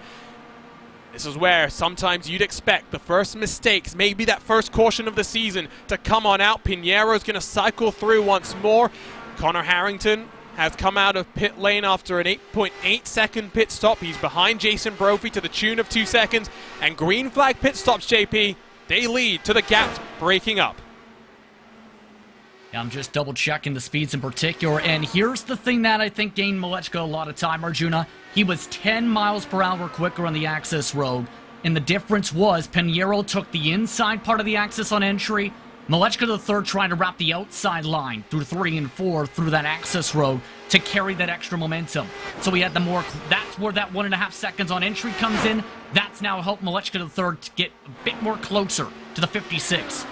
This is where sometimes you'd expect the first mistakes, maybe that first caution of the season, to come on out. Pinheiro's going to cycle through once more. Connor Harrington has come out of pit lane after an 8.8 second pit stop. He's behind Jason Brophy to the tune of 2 seconds. And green flag pit stops, JP, they lead to the gaps breaking up. I'm just double checking the speeds in particular, and here's the thing that I think gained Malechka a lot of time, Arjuna. He was 10 miles per hour quicker on the access road, and the difference was Pinheiro took the inside part of the access on entry. Malechka the third trying to wrap the outside line through 3 and 4 through that access road to carry that extra momentum. So we had that's where that 1.5 seconds on entry comes in. That's now helped Malechka the third to get a bit more closer to the 56.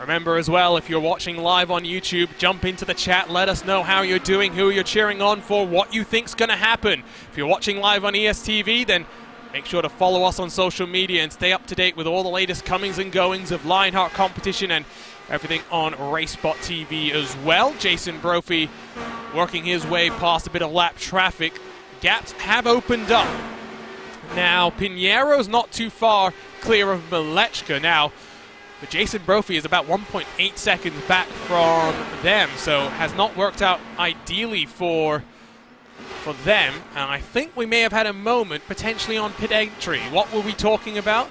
Remember as well, if you're watching live on YouTube, jump into the chat, let us know how you're doing, who you're cheering on for, what you think's going to happen. If you're watching live on ESTV, then make sure to follow us on social media and stay up to date with all the latest comings and goings of Lionheart competition and everything on racespottv as well. Jason Brophy working his way past a bit of lap traffic. Gaps have opened up. Now, Pinheiro's not too far clear of Malechka now. But Jason Brophy is about 1.8 seconds back from them, so has not worked out ideally for them. And I think we may have had a moment potentially on pit entry. What were we talking about?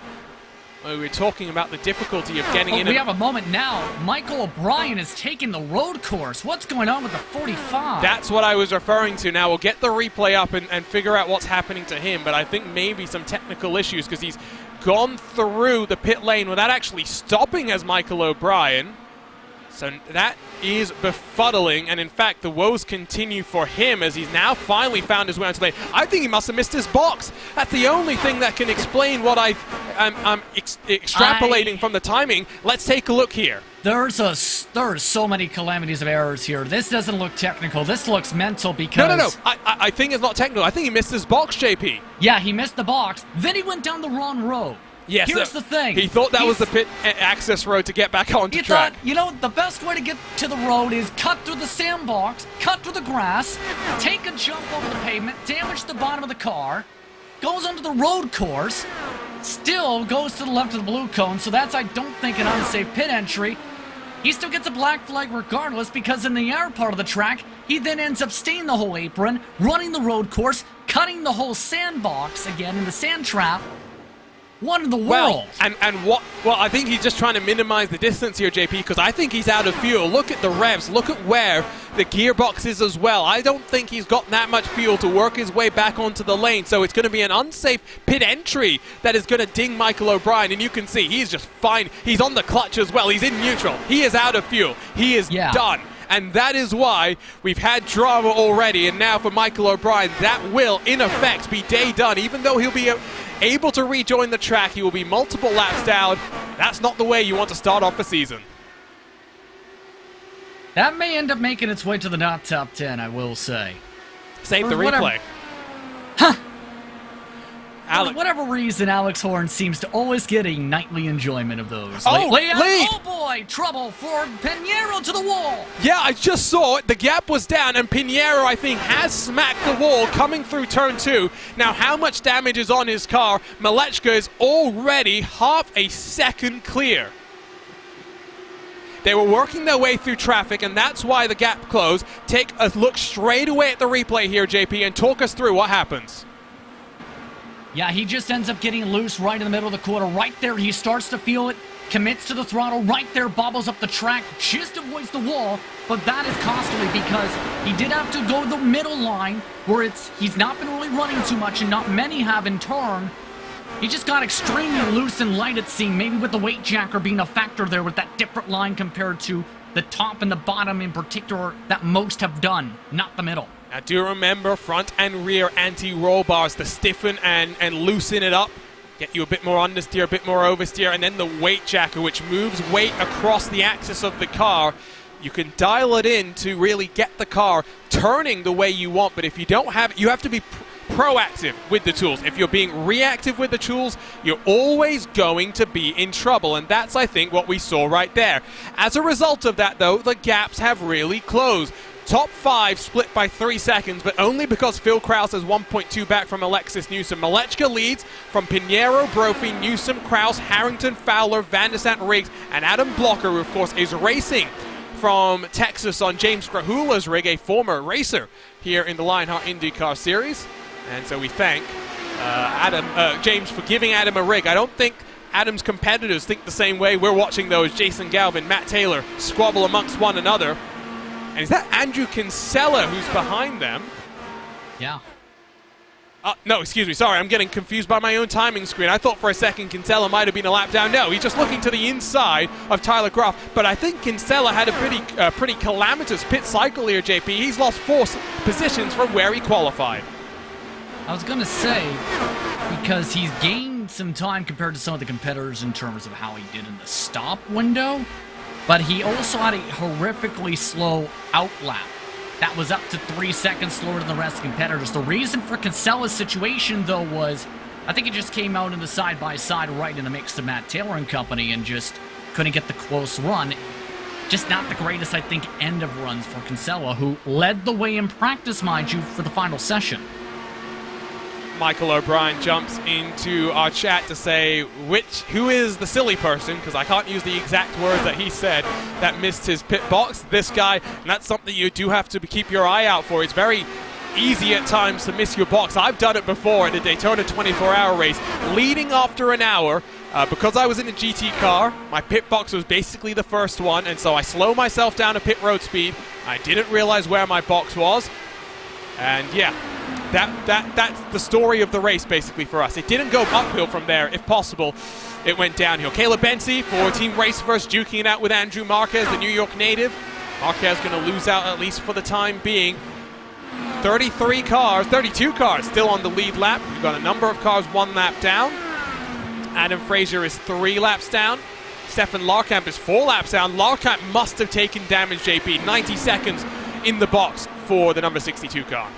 We were talking about the difficulty of getting in. We have a moment now. Michael O'Brien is taking the road course. What's going on with the 45? That's what I was referring to. Now we'll get the replay up and figure out what's happening to him, but I think maybe some technical issues because he's gone through the pit lane without actually stopping as Michael O'Brien. So that is befuddling, and in fact the woes continue for him as he's now finally found his way onto the lane. I think he must have missed his box. That's the only thing that can explain what I'm extrapolating from the timing. Let's take a look here. There's so many calamities of errors here. This doesn't look technical. This looks mental because... No. I think it's not technical. I think he missed his box, JP. Yeah, he missed the box. Then he went down the wrong road. Yes, here's the thing. He thought that was the pit access road to get back onto track. He thought, the best way to get to the road is cut through the sandbox, cut through the grass, take a jump over the pavement, damage the bottom of the car, goes onto the road course, still goes to the left of the blue cone, so that's, I don't think, an unsafe pit entry. He still gets a black flag regardless because in the air part of the track, he then ends up staying the whole apron, running the road course, cutting the whole sandbox again in the sand trap. What in the world? Well, I think he's just trying to minimize the distance here, JP, because I think he's out of fuel. Look at the revs. Look at where the gearbox is as well. I don't think he's got that much fuel to work his way back onto the lane, so it's going to be an unsafe pit entry that is going to ding Michael O'Brien, and you can see he's just fine. He's on the clutch as well. He's in neutral. He is out of fuel. He is done. And that is why we've had drama already, and now for Michael O'Brien, that will, in effect, be day done. Even though he'll be able to rejoin the track, he will be multiple laps down. That's not the way you want to start off a season. That may end up making its way to the not top 10, I will say. Save the replay. Huh. Alex. For whatever reason, Alex Horn seems to always get a nightly enjoyment of those. Oh, lead! Oh boy, trouble for Pinheiro to the wall. Yeah, I just saw it. The gap was down, and Pinheiro, I think, has smacked the wall coming through turn 2. Now, how much damage is on his car? Malechka is already half a second clear. They were working their way through traffic, and that's why the gap closed. Take a look straight away at the replay here, JP, and talk us through what happens. Yeah, he just ends up getting loose right in the middle of the corner. Right there, he starts to feel it, commits to the throttle. Right there, bobbles up the track, just avoids the wall. But that is costly because he did have to go the middle line where he's not been really running too much, and not many have in turn. He just got extremely loose and light, it seemed, maybe with the weight jacker being a factor there with that different line compared to the top and the bottom in particular that most have done, not the middle. Now do remember front and rear anti-roll bars to stiffen and loosen it up. Get you a bit more understeer, a bit more oversteer, and then the weight jacker, which moves weight across the axis of the car. You can dial it in to really get the car turning the way you want, but if you don't have it, you have to be proactive with the tools. If you're being reactive with the tools, you're always going to be in trouble, and that's, I think, what we saw right there. As a result of that, though, the gaps have really closed. Top 5 split by 3 seconds, but only because Phil Krause has 1.2 back from Alexis Newsom. Malechka leads from Pinheiro, Brophy, Newsom, Krause, Harrington, Fowler, Van der Sant, Riggs, and Adam Blocker, who, of course, is racing from Texas on James Grahula's rig, a former racer here in the Lionheart IndyCar Series. And so we thank James for giving Adam a rig. I don't think Adam's competitors think the same way. We're watching those Jason Galvin, Matt Taylor squabble amongst one another. And is that Andrew Kinsella who's behind them? Yeah. No, excuse me. Sorry, I'm getting confused by my own timing screen. I thought for a second Kinsella might have been a lap down. No, he's just looking to the inside of Tyler Groff. But I think Kinsella had a pretty calamitous pit cycle here, JP. He's lost 4 positions from where he qualified. I was going to say, because he's gained some time compared to some of the competitors in terms of how he did in the stop window, but he also had a horrifically slow out lap. That was up to 3 seconds slower than the rest of the competitors. The reason for Kinsella's situation, though, was I think he just came out in the side-by-side right in the mix to Matt Taylor and company and just couldn't get the close run. Just not the greatest, I think, end of runs for Kinsella, who led the way in practice, mind you, for the final session. Michael O'Brien jumps into our chat to say who is the silly person, because I can't use the exact words that he said, that missed his pit box. This guy, and that's something you do have to keep your eye out for. It's very easy at times to miss your box. I've done it before in a Daytona 24-hour race, leading after an hour. Because I was in a GT car, my pit box was basically the first one, and so I slow myself down to pit road speed. I didn't realize where my box was, and yeah, that's the story of the race basically for us. It didn't go uphill from there. If possible, it went downhill. Caleb Bensi for Team Race First, duking it out with Andrew Marquez, the New York native. Marquez going to lose out at least for the time being. 32 cars still on the lead lap. We've got a number of cars 1 lap down. Adam Frazier is 3 laps down. Stefan Larkamp is 4 laps down. Larkamp must have taken damage, JP. 90 seconds in the box for the number 62 car.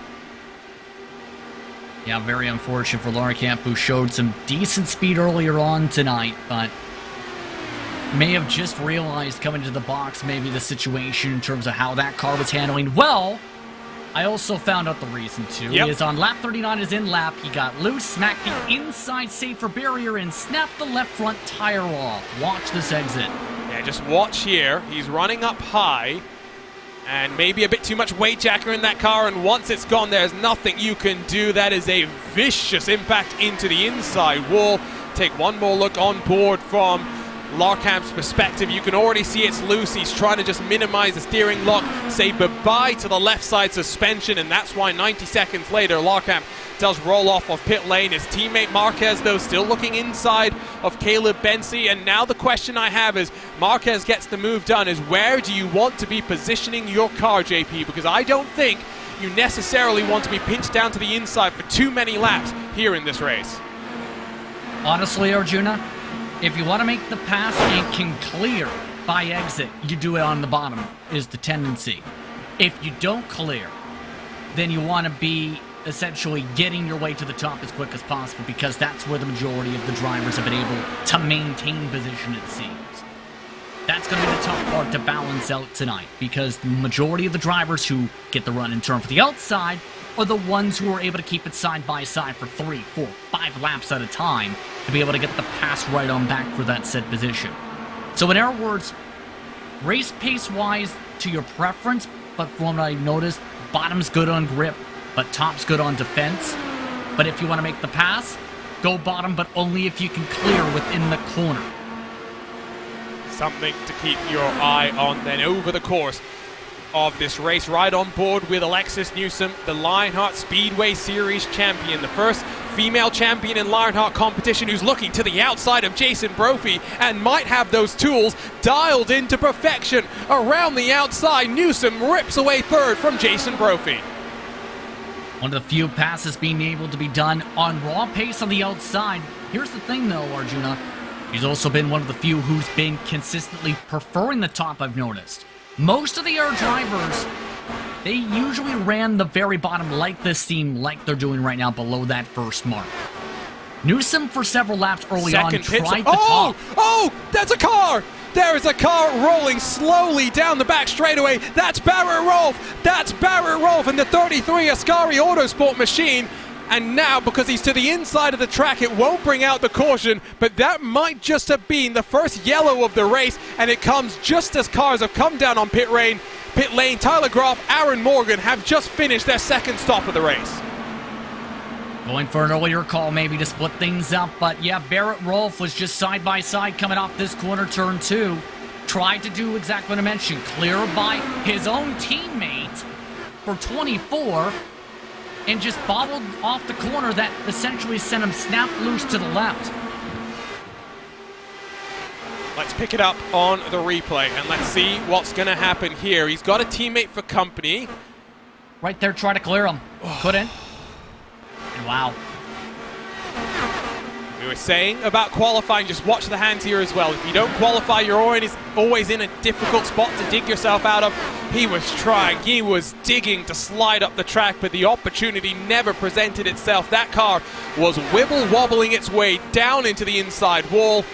Yeah, very unfortunate for Larkamp, who showed some decent speed earlier on tonight, but may have just realized coming to the box maybe the situation in terms of how that car was handling. Well, I also found out the reason, too. Yep. He is on lap 39, his in-lap. He got loose, smacked the inside safer barrier, and snapped the left front tire off. Watch this exit. Yeah, just watch here. He's running up high, and maybe a bit too much weight jacker in that car, and once it's gone, there's nothing you can do. That is a vicious impact into the inside wall. take one more look on board from Larkamp's perspective. You can already see it's loose. He's trying to just minimize the steering lock, say goodbye to the left side suspension, and that's why 90 seconds later Larkamp does roll off of pit lane. His teammate Marquez, though, still looking inside of Caleb Bensi, and now the question I have is, Marquez gets the move done, is where do you want to be positioning your car, JP? Because I don't think you necessarily want to be pinched down to the inside for too many laps here in this race. Honestly, Arjuna, if you want to make the pass and can clear by exit, you do it on the bottom, is the tendency. If you don't clear, then you want to be essentially getting your way to the top as quick as possible, because that's where the majority of the drivers have been able to maintain position, it seems. That's going to be the tough part to balance out tonight, because the majority of the drivers who get the run and turn for the outside are the ones who are able to keep it side by side for 3, 4, 5 laps at a time to be able to get the pass right on back for that said position. So in our words, race pace wise to your preference, but from what I noticed, bottom's good on grip, but top's good on defense. But if you want to make the pass, go bottom, but only if you can clear within the corner. Something to keep your eye on then over the course of this race. Right on board with Alexis Newsom, the Lionheart Speedway Series champion, the first female champion in Lionheart competition, who's looking to the outside of Jason Brophy and might have those tools dialed into perfection. Around the outside, Newsom rips away third from Jason Brophy. One of the few passes being able to be done on raw pace on the outside. Here's the thing though, Arjuna. He's also been one of the few who's been consistently preferring the top, I've noticed. Most of the air drivers, they usually ran the very bottom like this team, like they're doing right now below that first mark. Newsom, for several laps early on, tried the top. Oh, that's a car! There is a car rolling slowly down the back straightaway. That's Barrett Rolfe. That's Barrett Rolfe in the 33 Ascari Autosport machine. And now, because he's to the inside of the track, it won't bring out the caution, but that might just have been the first yellow of the race, and it comes just as cars have come down on pit lane. Tyler Groff, Aaron Morgan have just finished their second stop of the race. Going for an earlier call maybe to split things up, but yeah, Barrett Rolfe was just side by side coming off this corner, turn 2. Tried to do exactly what I mentioned, clear by his own teammate for 24, and just bobbled off the corner that essentially sent him snap loose to the left. Let's pick it up on the replay and let's see what's going to happen here. He's got a teammate for company. Right there, try to clear him. Couldn't. And wow. We were saying about qualifying, just watch the hands here as well. If you don't qualify, you're always in a difficult spot to dig yourself out of. He was trying, he was digging to slide up the track, but the opportunity never presented itself. That car was wibble-wobbling its way down into the inside wall.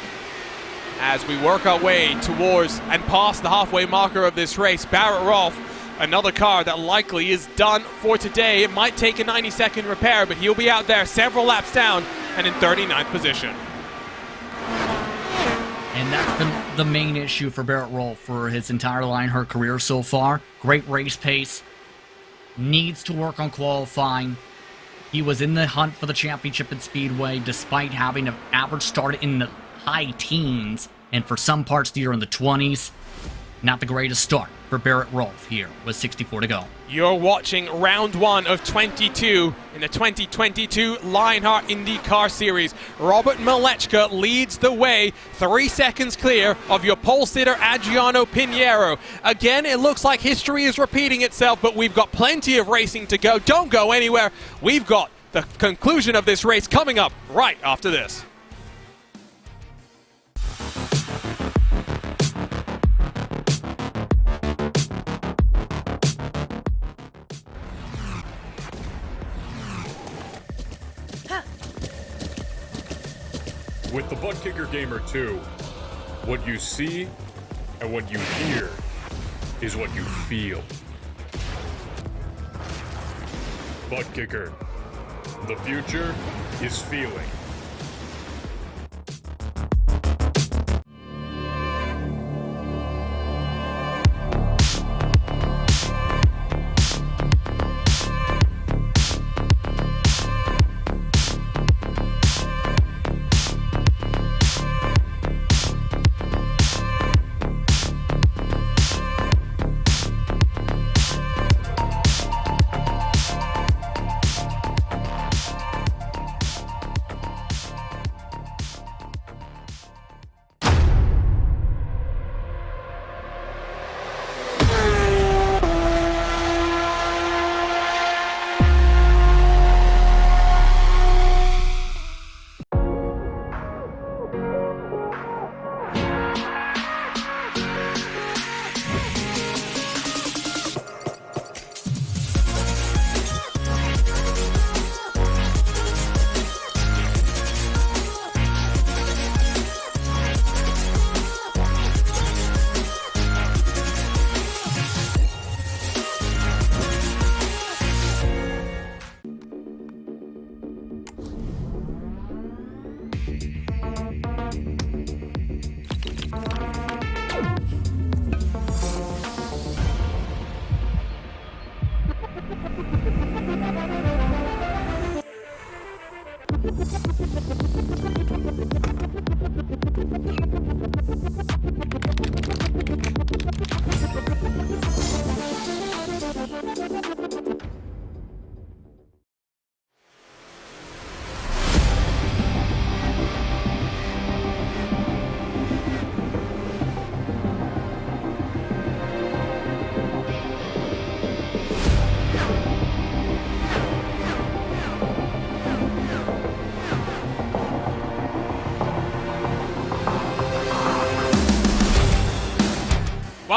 As we work our way towards and past the halfway marker of this race, Barrett Rolfe, another car that likely is done for today. It might take a 90-second repair, but he'll be out there several laps down and in 39th position. And that's been the main issue for Barrett Rolfe for his entire Lionheart career so far. Great race pace. Needs to work on qualifying. He was in the hunt for the championship in Speedway despite having an average start in the high teens, and for some parts of the year in the 20s. Not the greatest start for Barrett Rolfe here with 64 to go. You're watching round 1 of 22 in the 2022 Lionheart IndyCar Series. Robert Malechka leads the way, 3 seconds clear of your pole sitter Adriano Pinheiro. Again, it looks like history is repeating itself, but we've got plenty of racing to go. Don't go anywhere. We've got the conclusion of this race coming up right after this. With the ButtKicker Gamer 2, what you see and what you hear is what you feel. ButtKicker, the future is feeling.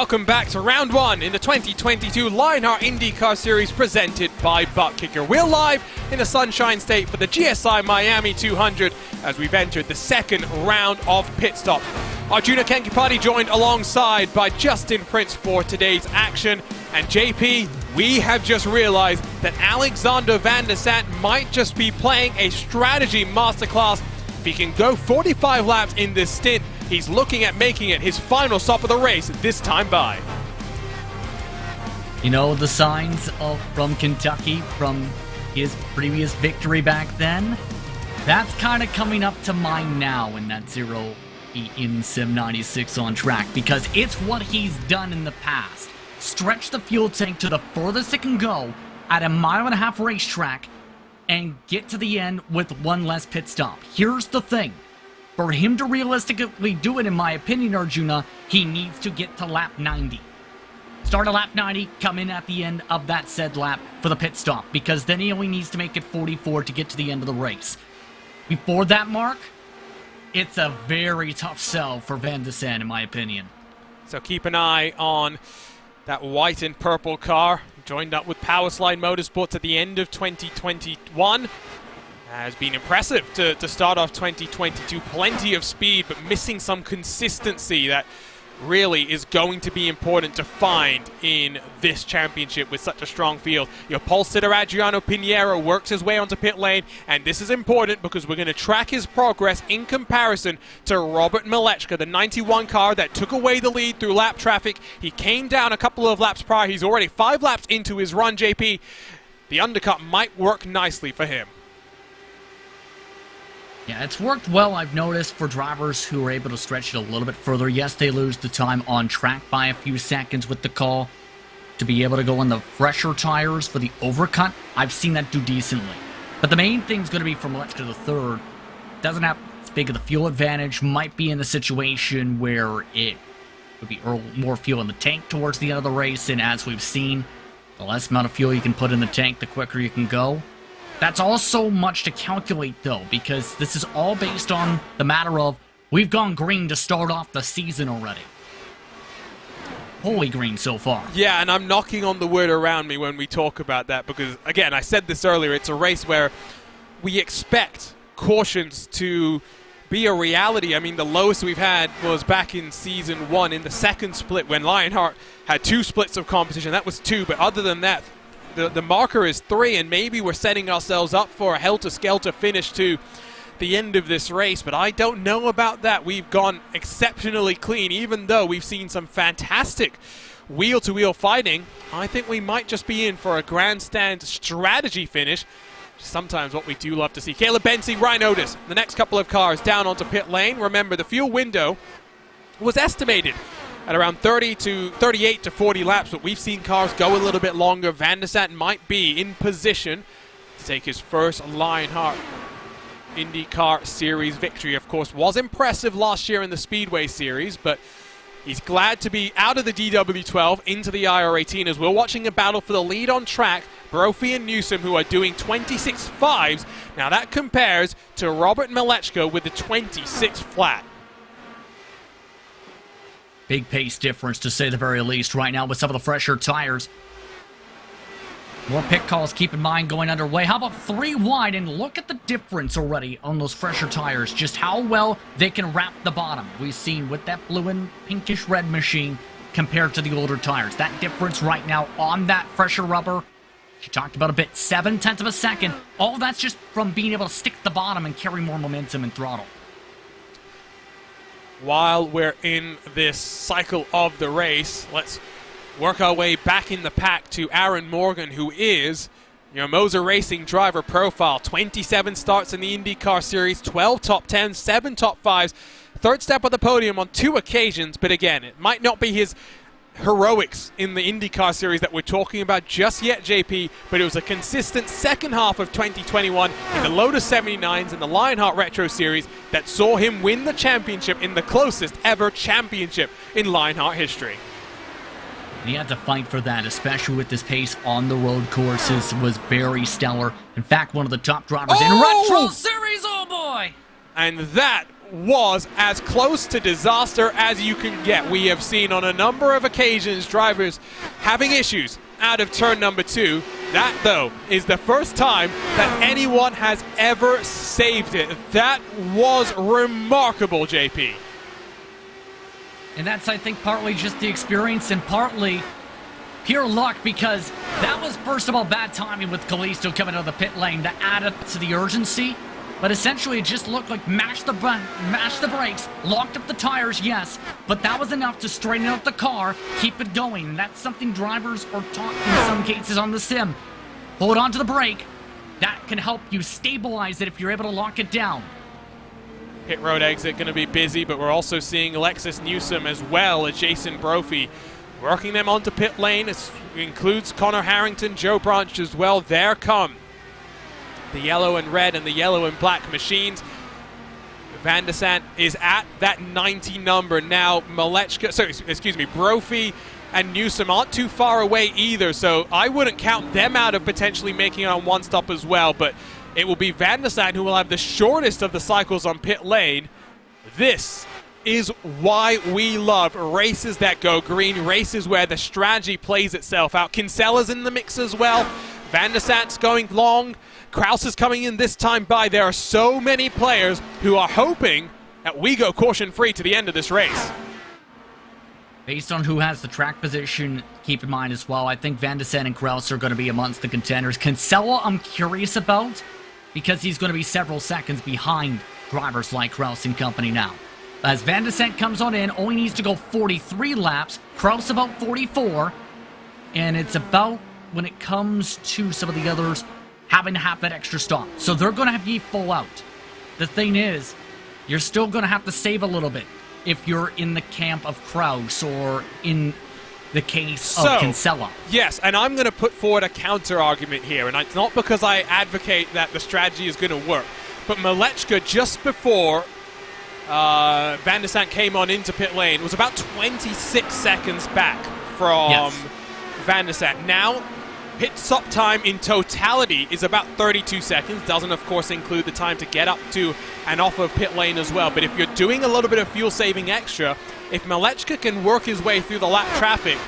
Welcome back to round one in the 2022 Lionheart IndyCar Series presented by ButtKicker. We're live in the Sunshine State for the GSI Miami 200 as we've entered the second round of pit stops. Arjuna Kenkipati joined alongside by Justin Prince for today's action. And JP, we have just realized that Alexander Van der Sant might just be playing a strategy masterclass. If he can go 45 laps in this stint, he's looking at making it his final stop of the race this time by. You know, the signs from Kentucky, from his previous victory back then, that's kind of coming up to mind now in that 0 in Sim 96 on track, because it's what he's done in the past. Stretch the fuel tank to the furthest it can go at a 1.5 mile racetrack and get to the end with one less pit stop. Here's the thing. For him to realistically do it, in my opinion, Arjuna, he needs to get to lap 90. Start at lap 90, come in at the end of that said lap for the pit stop, because then he only needs to make it 44 to get to the end of the race. Before that mark, it's a very tough sell for Van der Sant, in my opinion. So keep an eye on that white and purple car, joined up with Powerslide Motorsports at the end of 2021. Has been impressive to start off 2022. Plenty of speed, but missing some consistency that really is going to be important to find in this championship with such a strong field. Your pole sitter Adriano Pinheiro works his way onto pit lane, and this is important because we're going to track his progress in comparison to Robert Malechka, the 91 car that took away the lead through lap traffic. He came down a couple of laps prior. He's already 5 laps into his run, JP. The undercut might work nicely for him. Yeah, it's worked well, I've noticed, for drivers who are able to stretch it a little bit further. Yes, they lose the time on track by a few seconds with the call. To be able to go on the fresher tires for the overcut, I've seen that do decently. But the main thing's going to be for Malechka the third. Doesn't have as big of the fuel advantage, might be in a situation where it would be more fuel in the tank towards the end of the race, and as we've seen, the less amount of fuel you can put in the tank, the quicker you can go. That's also much to calculate, though, because this is all based on the matter of we've gone green to start off the season already. Holy green so far. Yeah, and I'm knocking on the wood around me when we talk about that because, again, I said this earlier, it's a race where we expect cautions to be a reality. I mean, the lowest we've had was back in Season 1 in the second split when Lionheart had 2 splits of competition. That was 2, but other than that, the marker is 3, and maybe we're setting ourselves up for a helter-skelter finish to the end of this race, but I don't know about that. We've gone exceptionally clean, even though we've seen some fantastic wheel-to-wheel fighting. I think we might just be in for a grandstand strategy finish. Sometimes what we do love to see. Caleb Bensi, Ryan Otis, the next couple of cars down onto pit lane. Remember, the fuel window was estimated at around 38 to 40 laps, but we've seen cars go a little bit longer. Van der Sant might be in position to take his first Lionheart IndyCar Series victory. Of course, was impressive last year in the Speedway Series, but he's glad to be out of the DW12 into the IR18 as we're watching a battle for the lead on track. Brophy and Newsom, who are doing 26.5s. Now that compares to Robert Malechka with the 26 flat. Big pace difference, to say the very least, right now with some of the fresher tires. More pit calls, keep in mind, going underway. How about 3 wide? And look at the difference already on those fresher tires. Just how well they can wrap the bottom. We've seen with that blue and pinkish red machine compared to the older tires. That difference right now on that fresher rubber, she talked about a bit, 0.7 of a second. All that's just from being able to stick the bottom and carry more momentum and throttle. While we're in this cycle of the race, let's work our way back in the pack to Aaron Morgan, who is your Moser Racing driver profile. 27 starts in the IndyCar Series, 12 top 10s, 7 top 5s, third step on the podium on 2 occasions. But again, it might not be his heroics in the IndyCar Series that we're talking about just yet, JP, but it was a consistent second half of 2021 in the Lotus 79s and the Lionheart Retro Series that saw him win the championship in the closest ever championship in Lionheart history. And he had to fight for that, especially with this pace on the road courses, was very stellar. In fact, one of the top drivers in Retro Series, oh boy! And that was as close to disaster as you can get. We have seen on a number of occasions drivers having issues out of turn number 2. That, though, is the first time that anyone has ever saved it. That was remarkable, JP. And that's, I think, partly just the experience and partly pure luck, because that was, first of all, bad timing with Kalisto coming out of the pit lane that added to the urgency. But essentially, it just looked like mashed the brakes, locked up the tires, yes, but that was enough to straighten out the car, keep it going. And that's something drivers are taught in some cases on the sim. Hold on to the brake. That can help you stabilize it if you're able to lock it down. Pit road exit going to be busy, but we're also seeing Alexis Newsom as well as Jason Brophy working them onto pit lane. It includes Connor Harrington, Joe Branch as well. There come the yellow and red and the yellow and black machines. Van der Sant is at that 90 number now. Brophy and Newsom aren't too far away either, so I wouldn't count them out of potentially making it on one stop as well, but it will be Van der Sant who will have the shortest of the cycles on pit lane. This is why we love races that go green, races where the strategy plays itself out. Kinsella's in the mix as well. Van der Sant's going long. Kraus is coming in this time by. There are so many players who are hoping that we go caution-free to the end of this race. Based on who has the track position, keep in mind as well, I think Van der Sant and Kraus are going to be amongst the contenders. Kinsella, I'm curious about, because he's going to be several seconds behind drivers like Kraus and company now. As Van der Sant comes on in, only needs to go 43 laps, Kraus about 44, and it's about, when it comes to some of the others, having to have that extra stop. So they're going to have to be full out. The thing is, you're still going to have to save a little bit if you're in the camp of Kraus or in the case of Kinsella. Yes, and I'm going to put forward a counter-argument here, and it's not because I advocate that the strategy is going to work, but Malechka, just before Van der Sant came on into pit lane, was about 26 seconds back from Van der Sant. Now, pit stop time in totality is about 32 seconds. Doesn't, of course, include the time to get up to and off of pit lane as well. But if you're doing a little bit of fuel saving extra, if Malechka can work his way through the lap traffic,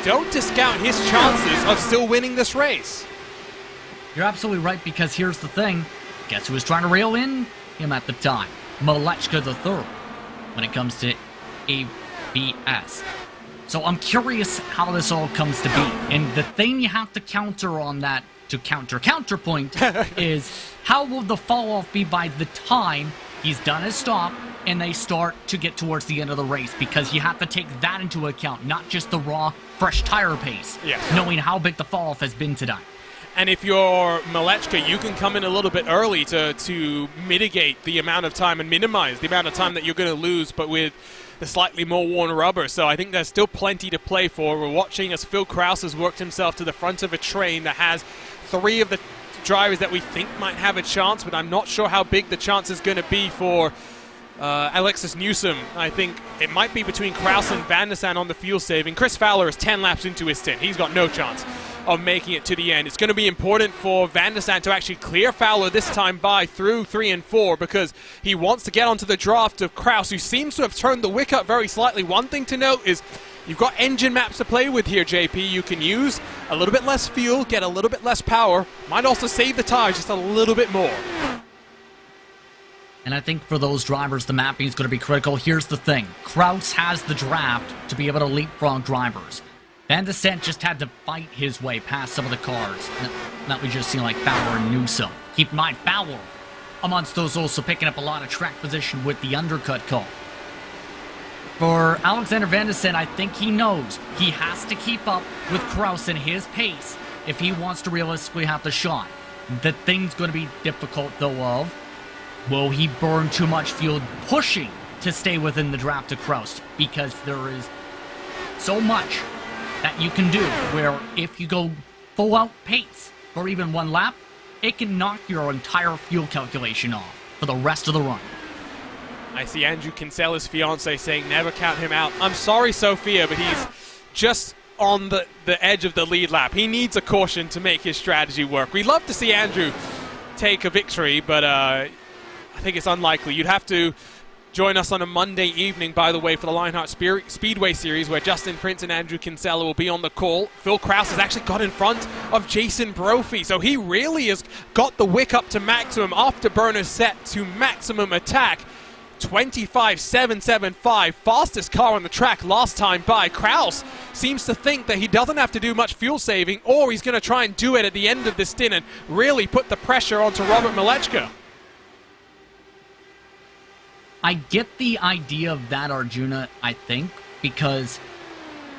don't discount his chances of still winning this race. You're absolutely right, because here's the thing. Guess who was trying to rail in him at the time? Malechka the third when it comes to ABS. So I'm curious how this all comes to be. And the thing you have to counter on that, to counterpoint, is how will the fall off be by the time he's done his stop and they start to get towards the end of the race? Because you have to take that into account, not just the raw, fresh tire pace, knowing how big the fall off has been today. And if you're Malechka, you can come in a little bit early to mitigate the amount of time and minimize the amount of time that you're going to lose, but with the slightly more worn rubber. So I think there's still plenty to play for. We're watching as Phil Kraus has worked himself to the front of a train that has 3 of the drivers that we think might have a chance, but I'm not sure how big the chance is going to be for Alexis Newsom. I think it might be between Kraus and Van der Sant on the fuel saving. Chris Fowler is 10 laps into his stint. He's got no chance of making it to the end. It's going to be important for Van der Sant to actually clear Fowler this time by through 3 and 4, because he wants to get onto the draft of Kraus, who seems to have turned the wick up very slightly. One thing to note is you've got engine maps to play with here, JP. You can use a little bit less fuel, get a little bit less power, might also save the tires just a little bit more. And I think for those drivers, the mapping is going to be critical. Here's the thing. Kraus has the draft to be able to leapfrog drivers. Van der Sant just had to fight his way past some of the cars that we just seen, like Fowler and Newsom. Keep in mind, Fowler, amongst those, also picking up a lot of track position with the undercut call. For Alexander Van der Sant, I think he knows he has to keep up with Kraus and his pace if he wants to realistically have the shot. The thing's going to be difficult, though, of will he burn too much fuel pushing to stay within the draft of Kraus? Because there is so much that you can do where if you go full out pace for even 1 lap, it can knock your entire fuel calculation off for the rest of the run. I see Andrew Kinsella's fiance saying never count him out. I'm sorry, Sophia, but he's just on the edge of the lead lap. He needs a caution to make his strategy work. We'd love to see Andrew take a victory, but I think it's unlikely. You'd have to Join us on a Monday evening, by the way, for the Lionheart Speedway Series, where Justin Prince and Andrew Kinsella will be on the call. Phil Krause has actually got in front of Jason Brophy, so he really has got the wick up to maximum, afterburner set to maximum attack. 25.775, fastest car on the track last time by. Krause seems to think that he doesn't have to do much fuel saving, or he's going to try and do it at the end of this stint and really put the pressure onto Robert Malechka. I get the idea of that, Arjuna, I think, because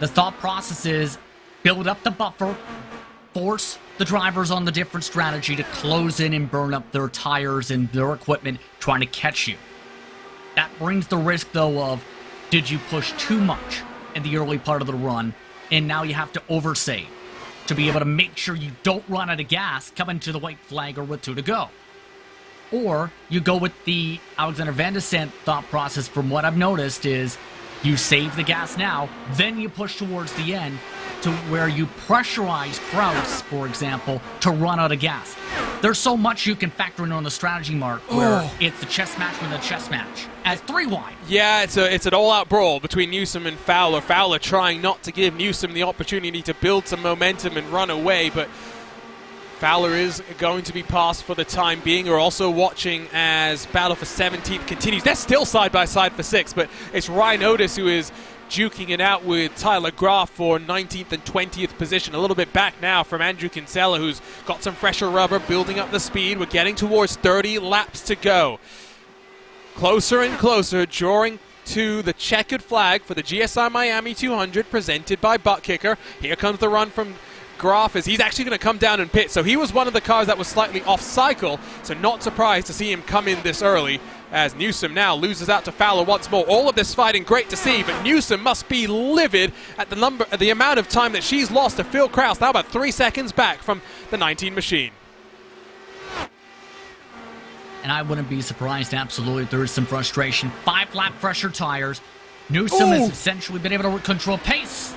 the thought process is build up the buffer, force the drivers on the different strategy to close in and burn up their tires and their equipment trying to catch you. That brings the risk, though, of did you push too much in the early part of the run, and now you have to oversave to be able to make sure you don't run out of gas coming to the white flag or with 2 to go. Or you go with the Alexander Van de Sant thought process, from what I've noticed, is you save the gas now, then you push towards the end to where you pressurize Krause, for example, to run out of gas. There's so much you can factor in on the strategy, Mark, where it's the chess match within the chess match as 3 wide. Yeah, it's an all-out brawl between Newsom and Fowler. Fowler trying not to give Newsom the opportunity to build some momentum and run away, but Fowler is going to be passed for the time being. We're also watching as battle for 17th continues. They're still side by side for 6th, but it's Ryan Otis who is duking it out with Tyler Graf for 19th and 20th position. A little bit back now from Andrew Kinsella, who's got some fresher rubber, building up the speed. We're getting towards 30 laps to go. Closer and closer, drawing to the checkered flag for the GSI Miami 200 presented by ButtKicker. Here comes the run from Graf, as he's actually going to come down and pit. So he was one of the cars that was slightly off cycle, so not surprised to see him come in this early, as Newsom now loses out to Fowler once more. All of this fighting great to see, but Newsom must be livid at the amount of time that she's lost to Phil Krause, now about 3 seconds back from the 19 machine. And I wouldn't be surprised, absolutely, if there is some frustration. 5-lap pressure tires. Newsom has essentially been able to control pace.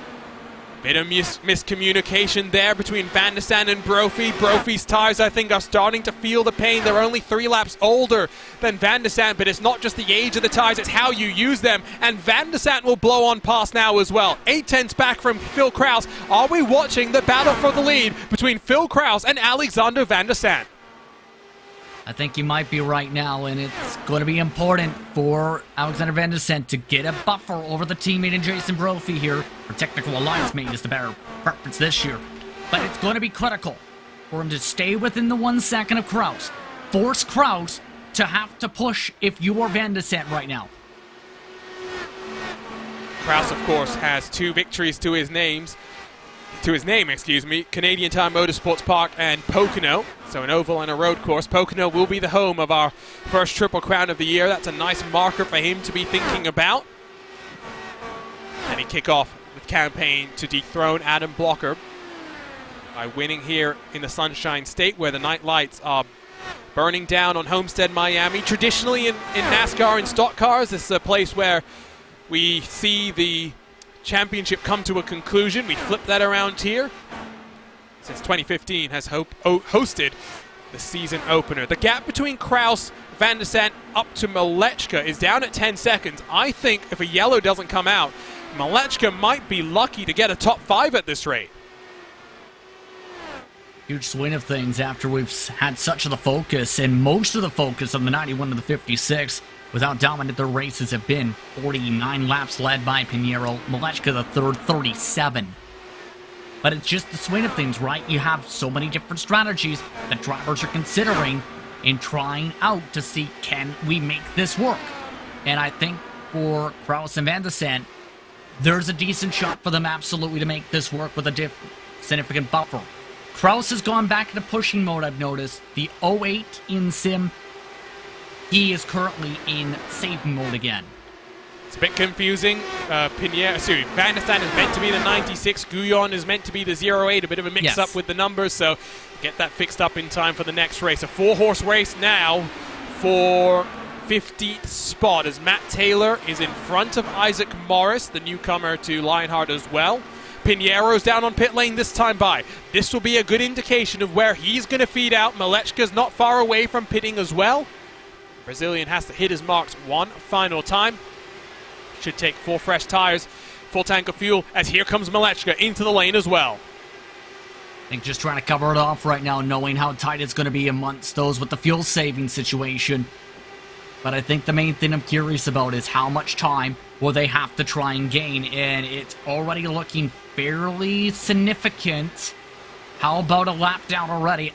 Bit of miscommunication there between Van de Sant and Brophy. Brophy's tires, I think, are starting to feel the pain. They're only 3 laps older than Van de Sant, but it's not just the age of the tires, it's how you use them. And Van de Sant will blow on past now as well. 8/10 back from Phil Krause. Are we watching the battle for the lead between Phil Krause and Alexander Van de Sant? I think you might be right now, and it's going to be important for Alexander Van de Sant to get a buffer over the teammate in Jason Brophy here. Or technical alliance mate is the better preference this year. But it's going to be critical for him to stay within the 1 second of Krause. Force Krause to have to push if you are Van de Sant right now. Krause, of course, has 2 victories to his name, Canadian Tire Motorsports Park and Pocono. So an oval and a road course. Pocono will be the home of our first Triple Crown of the year. That's a nice marker for him to be thinking about. And he kick off the campaign to dethrone Adam Blocker by winning here in the Sunshine State, where the night lights are burning down on Homestead, Miami. Traditionally in NASCAR and stock cars, this is a place where we see the championship come to a conclusion. We flip that around here. Since 2015 has hosted the season opener. The gap between Krause, Van de Sant up to Malechka is down at 10 seconds. I think if a yellow doesn't come out, Malechka might be lucky to get a top 5 at this rate. Huge swing of things after we've had such of the focus, and most of the focus on the 91 to the 56 with how dominant their races have been. 49 laps led by Pinheiro. Malechka the third, 37. But it's just the swing of things, right? You have so many different strategies that drivers are considering and trying out to see, can we make this work? And I think for Krause and Van de Sant, there's a decent shot for them absolutely to make this work with a significant buffer. Krause has gone back into pushing mode, I've noticed. The 08 in sim, he is currently in saving mode again. It's a bit confusing. Van de Sant is meant to be the 96. Guyon is meant to be the 08. A bit of a mix-up with the numbers, so get that fixed up in time for the next race. A 4-horse race now for 50th spot, as Matt Taylor is in front of Isaac Morris, the newcomer to Lionheart as well. Pinheiro's down on pit lane this time by. This will be a good indication of where he's going to feed out. Malechka's not far away from pitting as well. Brazilian has to hit his marks one final time. Should take 4 fresh tires, full tank of fuel, as here comes Malechka into the lane as well. I think just trying to cover it off right now, knowing how tight it's going to be amongst those with the fuel saving situation. But I think the main thing I'm curious about is how much time will they have to try and gain, and it's already looking fairly significant. How about a lap down already?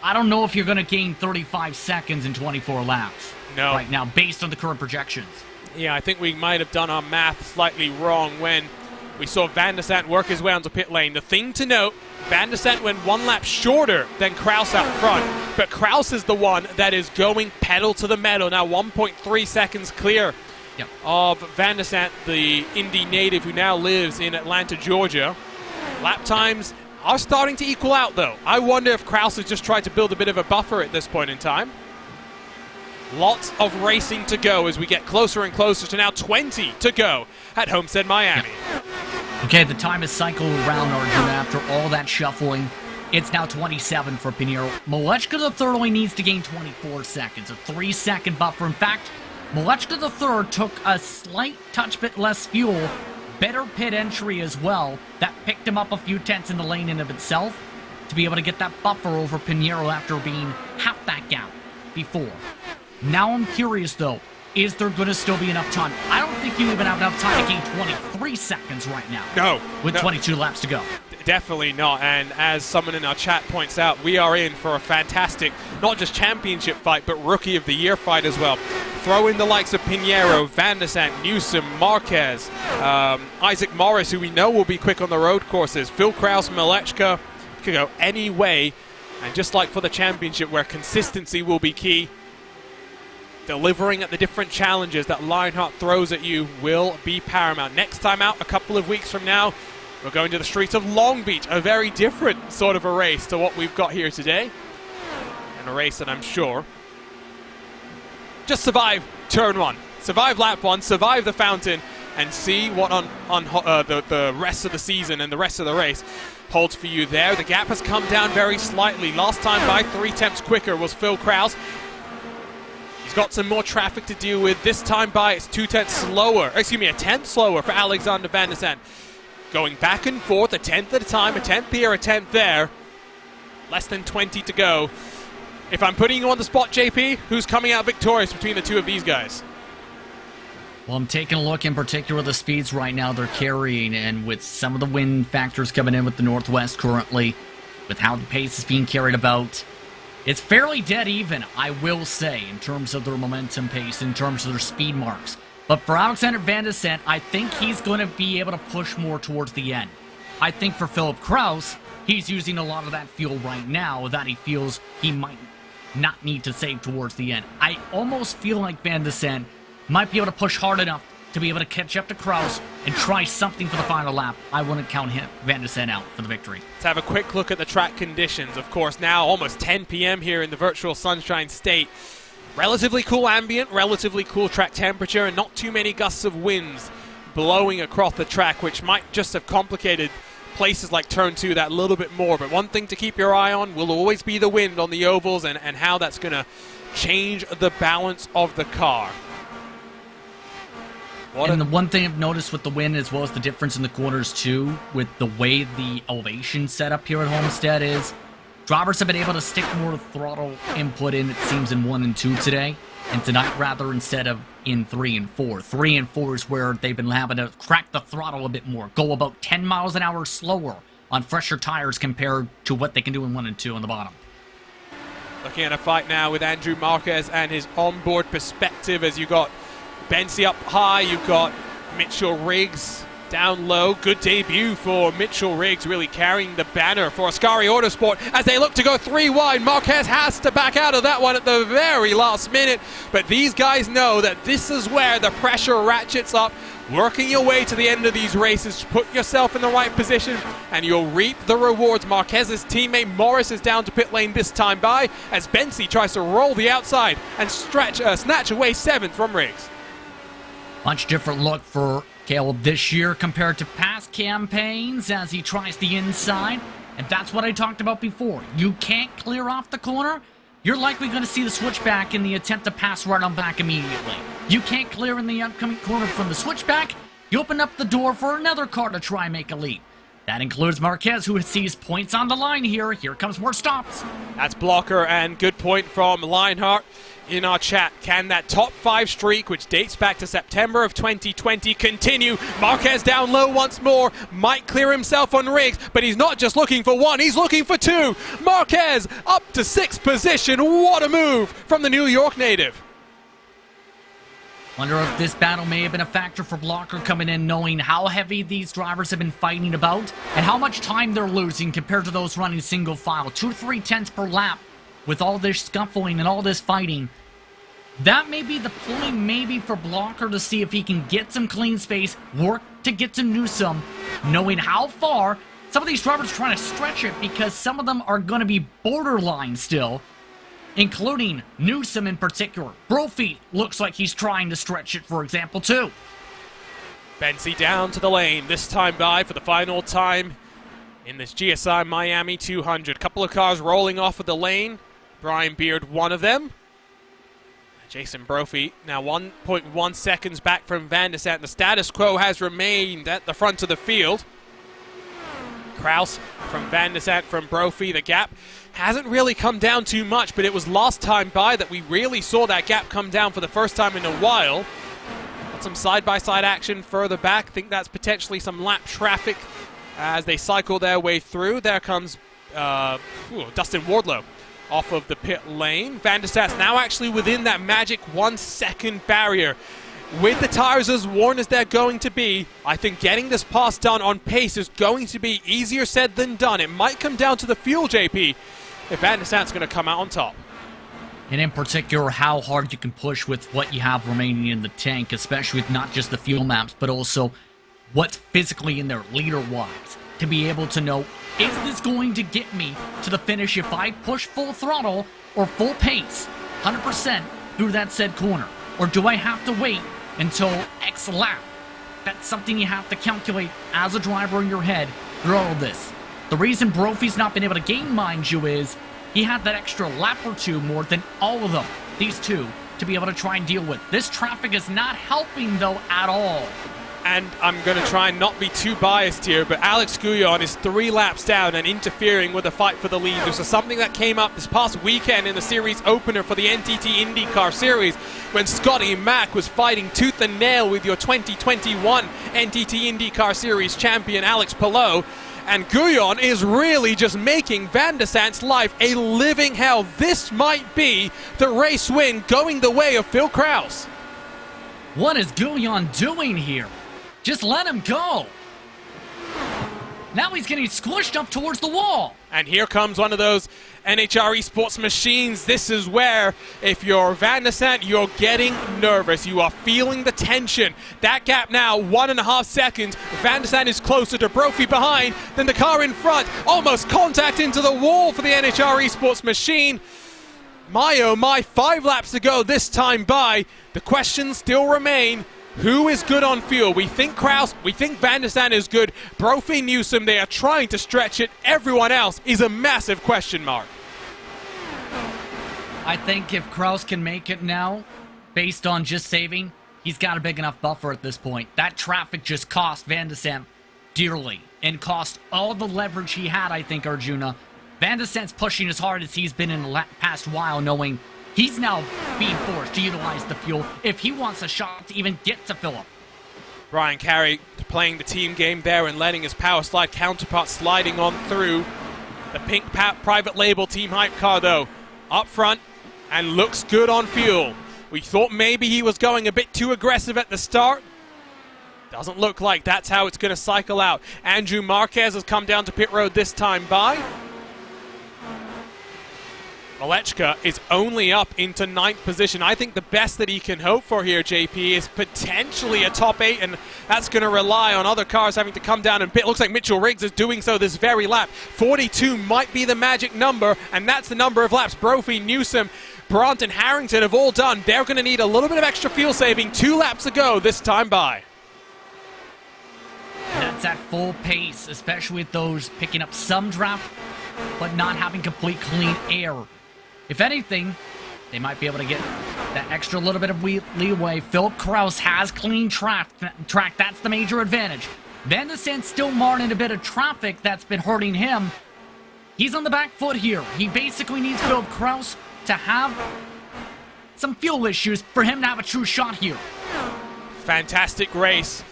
I don't know if you're going to gain 35 seconds in 24 laps right now, based on the current projections. Yeah, I think we might have done our math slightly wrong when we saw Van der Sant work his way onto pit lane. The thing to note, Van der Sant went 1 lap shorter than Kraus out front, but Kraus is the one that is going pedal to the metal. Now 1.3 seconds clear of Van der Sant, the Indy native who now lives in Atlanta, Georgia. Lap times are starting to equal out, though. I wonder if Kraus has just tried to build a bit of a buffer at this point in time. Lots of racing to go as we get closer and closer to now 20 to go at Homestead, Miami. Okay, the time is cycled around, Arjun, after all that shuffling. It's now 27 for Pinheiro. Malechka III only needs to gain 24 seconds, a 3-second buffer. In fact, Malechka III took a slight touch bit less fuel, better pit entry as well. That picked him up a few tenths in the lane in of itself to be able to get that buffer over Pinheiro after being half that gap before. Now I'm curious, though, is there going to still be enough time? I don't think you even have enough time to gain 23 seconds right now. No. With 22 laps to go. Definitely not, and as someone in our chat points out, we are in for a fantastic, not just championship fight, but Rookie of the Year fight as well. Throw in the likes of Pinheiro, Van der Sant, Newsom, Marquez, Isaac Morris, who we know will be quick on the road courses, Phil Kraus, Malechka, could go any way, and just like for the championship where consistency will be key, delivering at the different challenges that Lionheart throws at you will be paramount. Next time out, a couple of weeks from now, we're going to the streets of Long Beach, a very different sort of a race to what we've got here today. And a race that I'm sure just survive turn 1, survive lap 1, survive the fountain, and see what the rest of the season and the rest of the race holds for you there. The gap has come down very slightly. Last time by 3 tenths quicker was Phil Kraus. He's got some more traffic to deal with. This time by, it's 2 tenths slower. Excuse me, a tenth slower for Alexander Van der Sant. Going back and forth, a tenth at a time, a tenth here, a tenth there. Less than 20 to go. If I'm putting you on the spot, JP, who's coming out victorious between the two of these guys? Well, I'm taking a look in particular at the speeds right now they're carrying, and with some of the wind factors coming in with the Northwest currently, with how the pace is being carried about, it's fairly dead even, I will say, in terms of their momentum pace, in terms of their speed marks. But for Alexander Van der Sant, I think he's going to be able to push more towards the end. I think for Philip Kraus, he's using a lot of that fuel right now that he feels he might not need to save towards the end. I almost feel like Van der Sant might be able to push hard enough to be able to catch up to Kraus and try something for the final lap. I wouldn't count him, Van der Sant, out for the victory. Let's have a quick look at the track conditions. Of course, now almost 10 p.m. here in the virtual Sunshine State. Relatively cool ambient, relatively cool track temperature, and not too many gusts of winds blowing across the track, which might just have complicated places like Turn 2 that little bit more. But one thing to keep your eye on will always be the wind on the ovals and how that's going to change the balance of the car. And the one thing I've noticed with the wind, as well as the difference in the corners too, with the way the elevation set up here at Homestead is, drivers have been able to stick more throttle input in, it seems, in 1 and 2 today, and tonight rather instead of in 3 and 4. 3 and 4 is where they've been having to crack the throttle a bit more, go about 10 miles an hour slower on fresher tires compared to what they can do in 1 and 2 on the bottom. Looking at a fight now with Andrew Marquez and his onboard perspective as you got Bensi up high, you've got Mitchell Riggs down low. Good debut for Mitchell Riggs, really carrying the banner for Ascari Autosport as they look to go 3 wide. Marquez has to back out of that one at the very last minute, but these guys know that this is where the pressure ratchets up. Working your way to the end of these races, put yourself in the right position and you'll reap the rewards. Marquez's teammate Morris is down to pit lane this time by as Bensi tries to roll the outside and snatch away 7th from Riggs. Much different look for Caleb this year compared to past campaigns as he tries the inside. And that's what I talked about before. You can't clear off the corner, you're likely going to see the switchback in the attempt to pass right on back immediately. You can't clear in the upcoming corner from the switchback, you open up the door for another car to try and make a leap. That includes Marquez, who sees points on the line here. Here comes more stops. That's Blocker, and good point from Lionheart in our chat. Can that top 5 streak, which dates back to September of 2020, continue? Marquez down low once more, might clear himself on Riggs, but he's not just looking for 1, he's looking for 2. Marquez up to 6th position. What a move from the New York native. Wonder if this battle may have been a factor for Blocker coming in, knowing how heavy these drivers have been fighting about and how much time they're losing compared to those running single file. 2 to 3 tenths per lap with all this scuffling and all this fighting. That may be the point maybe for Blocker to see if he can get some clean space, work to get to Newsom, knowing how far some of these drivers are trying to stretch it, because some of them are going to be borderline still, including Newsom in particular. Brophy looks like he's trying to stretch it, for example, too. Bensi down to the lane, this time by for the final time in this GSI Miami 200. Couple of cars rolling off of the lane. Brian Beard, one of them. Jason Brophy now 1.1 seconds back from Van der Sant. The status quo has remained at the front of the field. Kraus from Van der Sant, from Brophy. The gap hasn't really come down too much, but it was last time by that we really saw that gap come down for the first time in a while. Got some side-by-side action further back. Think that's potentially some lap traffic as they cycle their way through. There comes Dustin Wardlow off of the pit lane. Van der Sant's now actually within that magic 1 second barrier. With the tires as worn as they're going to be, I think getting this pass done on pace is going to be easier said than done. It might come down to the fuel, JP, if Van der Sant's going to come out on top. And in particular, how hard you can push with what you have remaining in the tank, especially with not just the fuel maps, but also what's physically in there leader-wise, to be able to know, is this going to get me to the finish if I push full throttle or full pace, 100% through that said corner? Or do I have to wait until X lap? That's something you have to calculate as a driver in your head through all of this. The reason Brophy's not been able to gain, mind you, is he had that extra lap or 2 more than all of them, these two, to be able to try and deal with. This traffic is not helping, though, at all. And I'm going to try and not be too biased here, but Alex Guyon is 3 laps down and interfering with the fight for the lead. This is something that came up this past weekend in the series opener for the NTT IndyCar Series, when Scotty Mack was fighting tooth and nail with your 2021 NTT IndyCar Series champion Alex Palou. And Guyon is really just making Van der Sant's life a living hell. This might be the race win going the way of Phil Kraus. What is Guyon doing here? Just let him go. Now he's getting squished up towards the wall. And here comes one of those NHR esports machines. This is where, if you're Van der Sant, you're getting nervous. You are feeling the tension. That gap now, 1.5 seconds. Van der Sant is closer to Brophy behind than the car in front. Almost contact into the wall for the NHR esports machine. My oh my, 5 laps to go this time by. The questions still remain. Who is good on fuel? We think Kraus, we think Van der Sant is good. Brophy, Newsom, they are trying to stretch it. Everyone else is a massive question mark. I think if Kraus can make it now, based on just saving, he's got a big enough buffer at this point. That traffic just cost Van der Sant dearly and cost all the leverage he had, I think, Arjuna. Van der Sant's pushing as hard as he's been in the past while, knowing he's now being forced to utilize the fuel if he wants a shot to even get to Phillip. Brian Carey playing the team game there and letting his power slide counterpart sliding on through. The pink private label Team Hype car, though, up front and looks good on fuel. We thought maybe he was going a bit too aggressive at the start. Doesn't look like that's how it's going to cycle out. Andrew Marquez has come down to pit road this time by. Malechka is only up into 9th position. I think the best that he can hope for here, JP, is potentially a top 8, and that's going to rely on other cars having to come down and pit. Looks like Mitchell Riggs is doing so this very lap. 42 might be the magic number, and that's the number of laps Brophy, Newsom, Brandt, and Harrington have all done. They're going to need a little bit of extra fuel saving. 2 laps to go this time by. That's at full pace, especially with those picking up some draft, but not having complete clean air. If anything, they might be able to get that extra little bit of leeway. Philip Kraus has clean track. That's the major advantage. Van de Sand still marred in a bit of traffic that's been hurting him. He's on the back foot here. He basically needs Philip Kraus to have some fuel issues for him to have a true shot here. Fantastic race.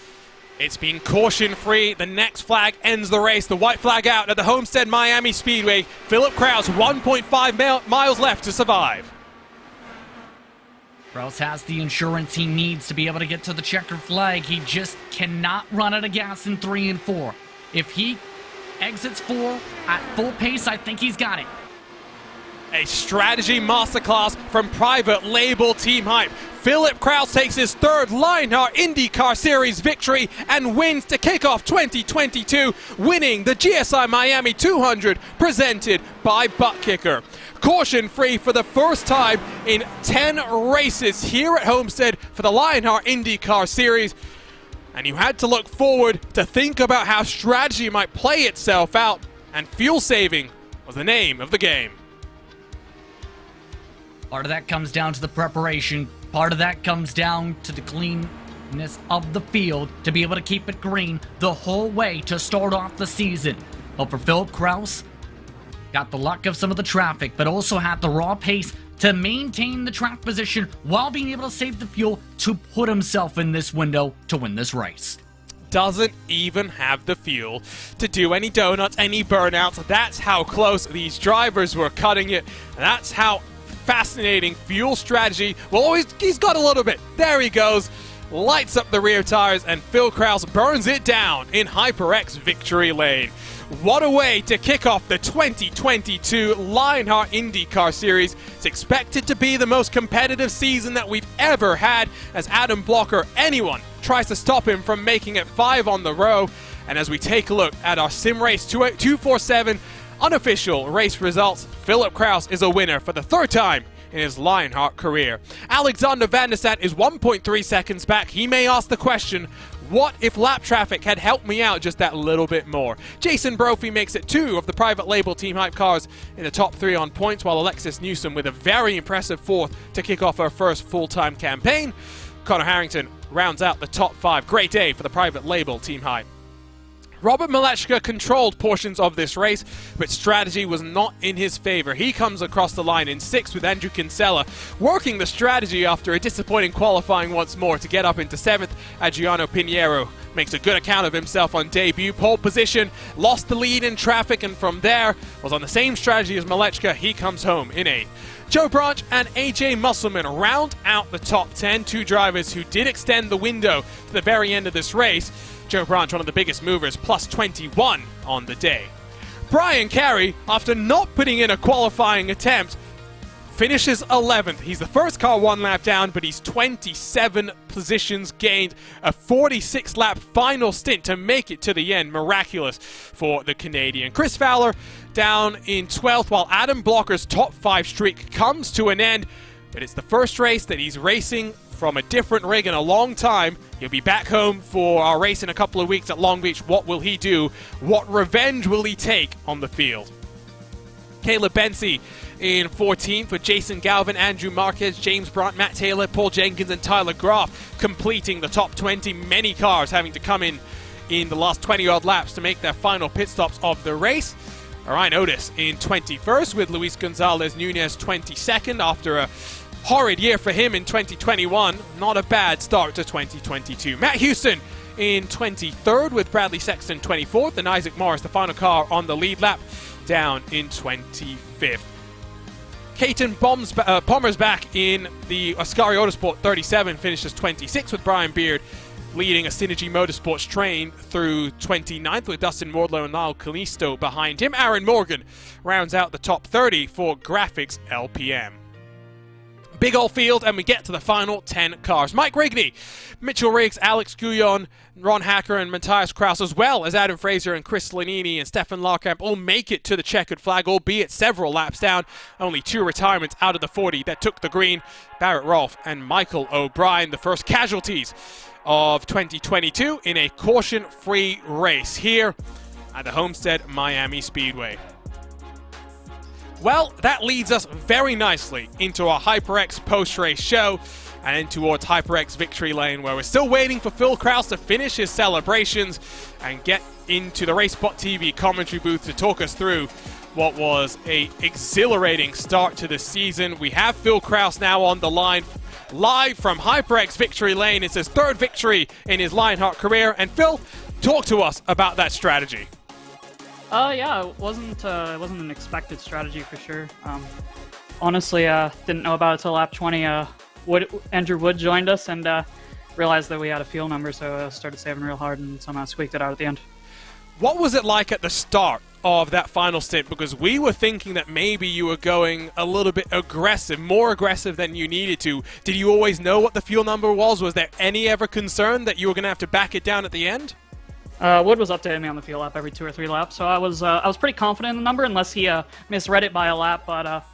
It's been caution-free. The next flag ends the race. The white flag out at the Homestead Miami Speedway. Philip Kraus, 1.5 miles left to survive. Kraus has the insurance he needs to be able to get to the checkered flag. He just cannot run out of gas in 3 and 4. If he exits 4 at full pace, I think he's got it. A strategy masterclass from private label Team Hype. Philip Kraus takes his 3rd Lionheart IndyCar Series victory and wins to kick off 2022, winning the GSI Miami 200 presented by ButtKicker. Caution-free for the first time in 10 races here at Homestead for the Lionheart IndyCar Series. And you had to look forward to think about how strategy might play itself out, and fuel saving was the name of the game. Part of that comes down to the preparation. Part of that comes down to the cleanness of the field to be able to keep it green the whole way to start off the season. But for Philip Kraus, got the luck of some of the traffic, but also had the raw pace to maintain the track position while being able to save the fuel to put himself in this window to win this race. Doesn't even have the fuel to do any donuts, any burnouts. That's how close these drivers were cutting it. That's how fascinating fuel strategy. Well, he's got a little bit. There he goes. Lights up the rear tires, and Phil Kraus burns it down in HyperX victory lane. What a way to kick off the 2022 Lionheart IndyCar Series. It's expected to be the most competitive season that we've ever had, as Adam Blocker, anyone, tries to stop him from making it 5 on the row. And as we take a look at our SimRace 247 unofficial race results, Philip Kraus is a winner for the 3rd time in his Lionheart career. Alexander Van der Sat is 1.3 seconds back. He may ask the question, what if lap traffic had helped me out just that little bit more? Jason Brophy makes it 2 of the private label Team Hype cars in the top 3 on points, while Alexis Newsom with a very impressive 4th to kick off her first full-time campaign. Connor Harrington rounds out the top 5. Great day for the private label Team Hype. Robert Malechka controlled portions of this race, but strategy was not in his favor. He comes across the line in 6th with Andrew Kinsella, working the strategy after a disappointing qualifying once more to get up into 7th. Adriano Pinheiro makes a good account of himself on debut. Pole position, lost the lead in traffic, and from there was on the same strategy as Malechka. He comes home in 8th. Joe Branch and AJ Musselman round out the top 10, 2 drivers who did extend the window to the very end of this race. Joe Branch, one of the biggest movers, plus 21 on the day. Brian Carey, after not putting in a qualifying attempt, finishes 11th. He's the first car 1 lap down, but he's 27 positions gained. A 46-lap final stint to make it to the end. Miraculous for the Canadian. Chris Fowler down in 12th, while Adam Blocker's top 5 streak comes to an end. But it's the first race that he's racing from a different rig in a long time. He'll be back home for our race in a couple of weeks at Long Beach. What will he do? What revenge will he take on the field? Caleb Bensi in 14th with Jason Galvin, Andrew Marquez, James Brandt, Matt Taylor, Paul Jenkins, and Tyler Groff completing the top 20. Many cars having to come in the last 20-odd laps to make their final pit stops of the race. Ryan Otis in 21st with Luis Gonzalez Nunez 22nd after a horrid year for him in 2021. Not a bad start to 2022. Matt Houston in 23rd with Bradley Sexton 24th, and Isaac Morris, the final car on the lead lap, down in 25th. Caton Pommer's back in the Ascari Autosport 37, finishes 26th with Brian Beard leading a Synergy Motorsports train through 29th with Dustin Wardlow and Lyle Calisto behind him. Aaron Morgan rounds out the top 30 for Graphics LPM. Big old field, and we get to the final 10 cars. Mike Rigney, Mitchell Riggs, Alex Guyon, Ron Hacker, and Matthias Kraus, as well as Adam Fraser and Chris Lanini and Stefan Larkamp, all make it to the checkered flag, albeit several laps down. Only 2 retirements out of the 40 that took the green. Barrett Rolfe and Michael O'Brien, the first casualties of 2022 in a caution-free race here at the Homestead Miami Speedway. Well, that leads us very nicely into our HyperX post-race show and in towards HyperX victory lane, where we're still waiting for Phil Kraus to finish his celebrations and get into the racespottv commentary booth to talk us through what was a exhilarating start to the season. We have Phil Kraus now on the line, live from HyperX victory lane. It's his third victory in his Lionheart career. And Phil, talk to us about that strategy. Yeah, it wasn't an expected strategy for sure. Honestly, didn't know about it till lap 20. Andrew Wood joined us and realized that we had a fuel number, so started saving real hard and somehow squeaked it out at the end. What was it like at the start of that final stint? Because we were thinking that maybe you were going a little bit aggressive, more aggressive than you needed to. Did you always know what the fuel number was? Was there any ever concern that you were going to have to back it down at the end? Wood was updating me on the fuel lap every 2 or 3 laps, so I was pretty confident in the number unless he misread it by a lap, but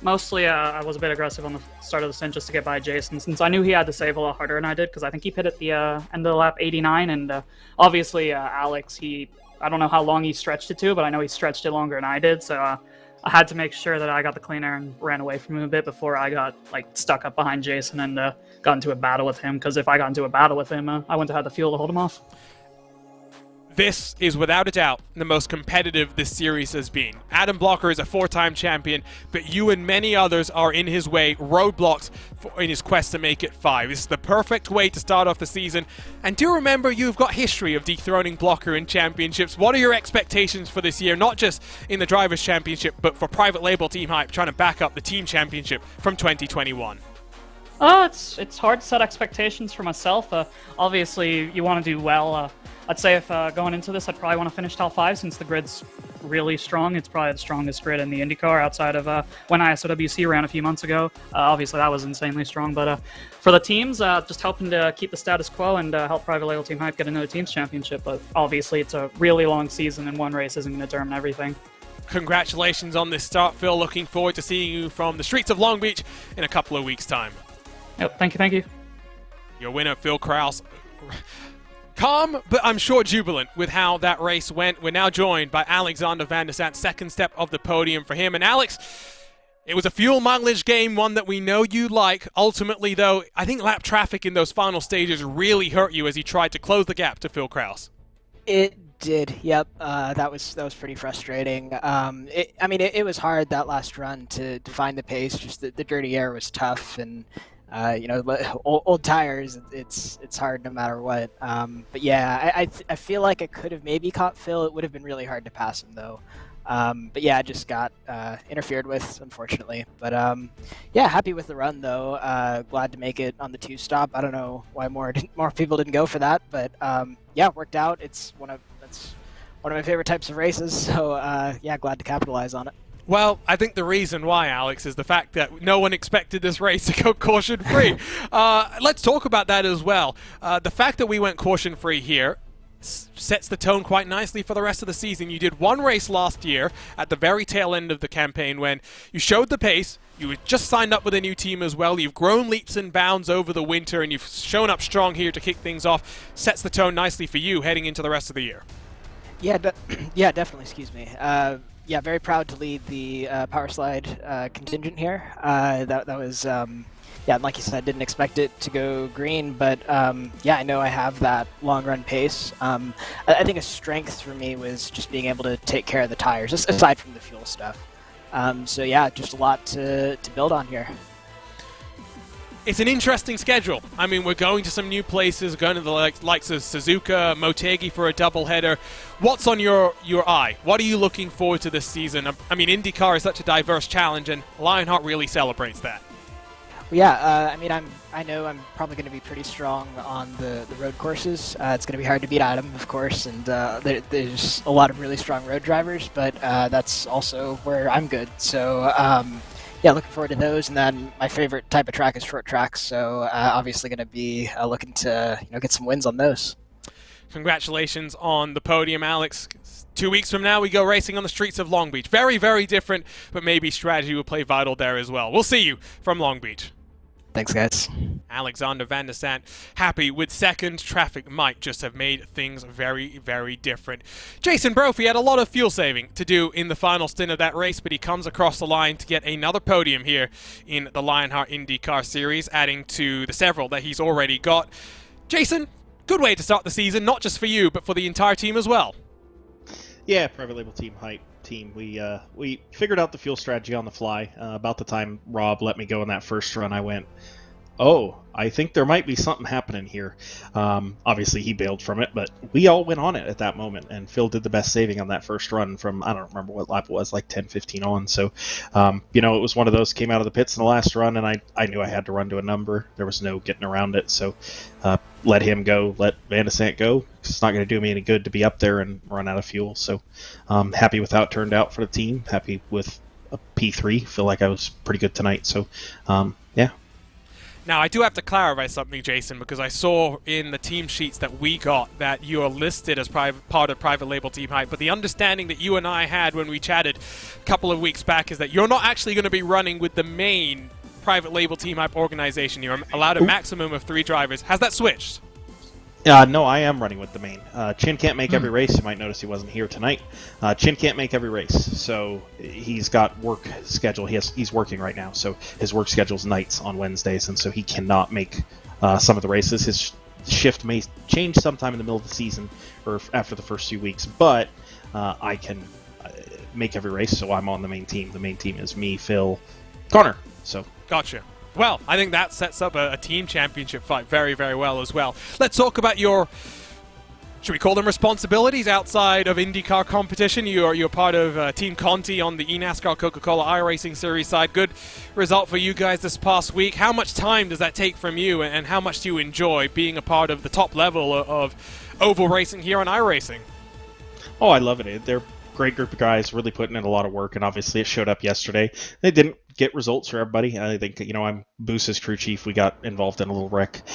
mostly I was a bit aggressive on the start of the stint just to get by Jason, since I knew he had to save a lot harder than I did, because I think he pit at the end of the lap 89, and obviously Alex, I don't know how long he stretched it to, but I know he stretched it longer than I did, so I had to make sure that I got the clean air and ran away from him a bit before I got stuck up behind Jason and got into a battle with him, because if I got into a battle with him, I wouldn't have had the fuel to hold him off. This is without a doubt the most competitive this series has been. Adam Blocker is a 4-time champion, but you and many others are in his way, roadblocks in his quest to make it 5. This is the perfect way to start off the season. And do remember, you've got history of dethroning Blocker in championships. What are your expectations for this year, not just in the Drivers' Championship, but for Private Label Team Hype, trying to back up the Team Championship from 2021? It's hard to set expectations for myself. Obviously, you want to do well. I'd say if going into this, I'd probably want to finish top 5 since the grid's really strong. It's probably the strongest grid in the IndyCar outside of when ISOWC ran a few months ago. Obviously, that was insanely strong. But for the teams, just helping to keep the status quo and help Private Label Team Hype get another Teams Championship. But obviously, it's a really long season and one race isn't going to determine everything. Congratulations on this start, Phil. Looking forward to seeing you from the streets of Long Beach in a couple of weeks' time. Yep, thank you. Your winner, Phil Kraus. Calm, but I'm sure jubilant with how that race went. We're now joined by Alexander Van der Sant, second step of the podium for him. And Alex, it was a fuel mileage game, one that we know you like. Ultimately, though, I think lap traffic in those final stages really hurt you as you tried to close the gap to Phil Kraus. It did, yep. That was pretty frustrating. It was hard that last run to find the pace. Just the dirty air was tough, and old tires, it's hard no matter what. But yeah, I feel like I could have maybe caught Phil. It would have been really hard to pass him though. But yeah, I just got interfered with, unfortunately. But yeah, happy with the run though. Glad to make it on the 2-stop. I don't know why more people didn't go for that, but yeah, it worked out. That's one of my favorite types of races. So yeah, glad to capitalize on it. Well, I think the reason why, Alex, is the fact that no one expected this race to go caution-free. Let's talk about that as well. The fact that we went caution-free here sets the tone quite nicely for the rest of the season. You did one race last year at the very tail end of the campaign when you showed the pace. You had just signed up with a new team as well. You've grown leaps and bounds over the winter, and you've shown up strong here to kick things off. Sets the tone nicely for you heading into the rest of the year. Yeah, yeah, definitely. Excuse me. Yeah, very proud to lead the power slide contingent here. That was, yeah, like you said, didn't expect it to go green, but yeah, I know I have that long run pace. I think a strength for me was just being able to take care of the tires, aside from the fuel stuff. So yeah, just a lot to build on here. It's an interesting schedule. I mean, we're going to some new places, going to the likes of Suzuka, Motegi for a doubleheader. What's on your eye? What are you looking forward to this season? I mean, IndyCar is such a diverse challenge, and Lionheart really celebrates that. Yeah, I mean, I know I'm probably going to be pretty strong on the road courses. It's going to be hard to beat Adam, of course, and there's a lot of really strong road drivers, but that's also where I'm good. So yeah, looking forward to those. And then my favorite type of track is short tracks, so obviously going to be looking to get some wins on those. Congratulations on the podium, Alex. 2 weeks from now, we go racing on the streets of Long Beach. Very, very different, but maybe strategy will play vital there as well. We'll see you from Long Beach. Thanks, guys. Alexander Van der Sant happy with second. Traffic might just have made things very, very different. Jason Brophy had a lot of fuel saving to do in the final stint of that race, but he comes across the line to get another podium here in the Lionheart IndyCar Series, adding to the several that he's already got. Jason, good way to start the season, not just for you, but for the entire team as well. Yeah, private label team, hype team. We figured out the fuel strategy on the fly. About the time Rob let me go in that first run, I went, oh, I think there might be something happening here. Obviously, he bailed from it, but we all went on it at that moment, and Phil did the best saving on that first run from, I don't remember what lap it was, like 10, 15 on. So, it was one of those, came out of the pits in the last run, and I knew I had to run to a number. There was no getting around it, so let him go, let Van de Sant go. It's not going to do me any good to be up there and run out of fuel. So, happy with how it turned out for the team, happy with a P3. Feel like I was pretty good tonight, so, yeah. Now, I do have to clarify something, Jason, because I saw in the team sheets that we got that you are listed as part of Private Label Team Hype, but the understanding that you and I had when we chatted a couple of weeks back is that you're not actually going to be running with the main Private Label Team Hype organization. You're allowed a maximum of 3 drivers. Has that switched? No, I am running with the main. Chin can't make every race. You might notice he wasn't here tonight. Chin can't make every race, so he's got work schedule. He's working right now, so his work schedule's nights on Wednesdays, and so he cannot make some of the races. His shift may change sometime in the middle of the season or after the first few weeks, but I can make every race, so I'm on the main team. The main team is me, Phil, Connor. So gotcha. Well, I think that sets up a team championship fight very, very well as well. Let's talk about your, should we call them responsibilities outside of IndyCar competition? You're part of Team Conti on the eNASCAR Coca-Cola iRacing Series side. Good result for you guys this past week. How much time does that take from you, and how much do you enjoy being a part of the top level of oval racing here on iRacing? Oh, I love it. They're a great group of guys, really putting in a lot of work, and obviously it showed up yesterday. They didn't get results for everybody. I think, I'm Boose's crew chief. We got involved in a little wreck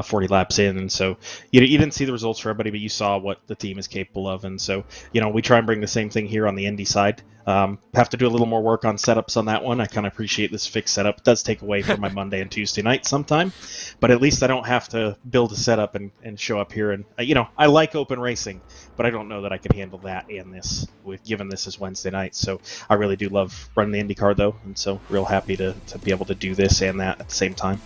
40 laps in, and so you didn't see the results for everybody, but you saw what the team is capable of, and so we try and bring the same thing here on the Indy side. Have to do a little more work on setups on that one. I kind of appreciate this fixed setup. It does take away from my Monday and Tuesday night sometime, but at least I don't have to build a setup and show up here. And I like open racing, but I don't know that I could handle that and this, given this is Wednesday night. So I really do love running the IndyCar though, and so real happy to be able to do this and that at the same time.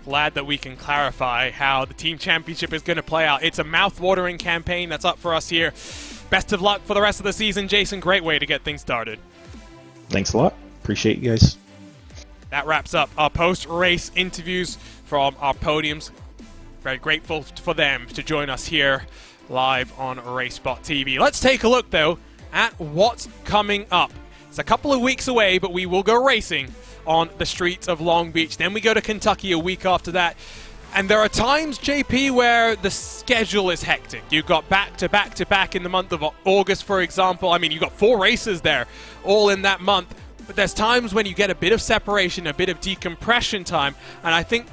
Glad that we can clarify how the team championship is going to play out. It's a mouth-watering campaign that's up for us here. Best of luck for the rest of the season, Jason. Great way to get things started. Thanks a lot. Appreciate you guys. That wraps up our post-race interviews from our podiums. Very grateful for them to join us here live on RaceSpot.tv. Let's take a look, though, at what's coming up. It's a couple of weeks away, but we will go racing on the streets of Long Beach. Then we go to Kentucky a week after that. And there are times, JP, where the schedule is hectic. You've got back-to-back-to-back in the month of August, for example. I mean, you've got 4 races there, all in that month. But there's times when you get a bit of separation, a bit of decompression time. And I think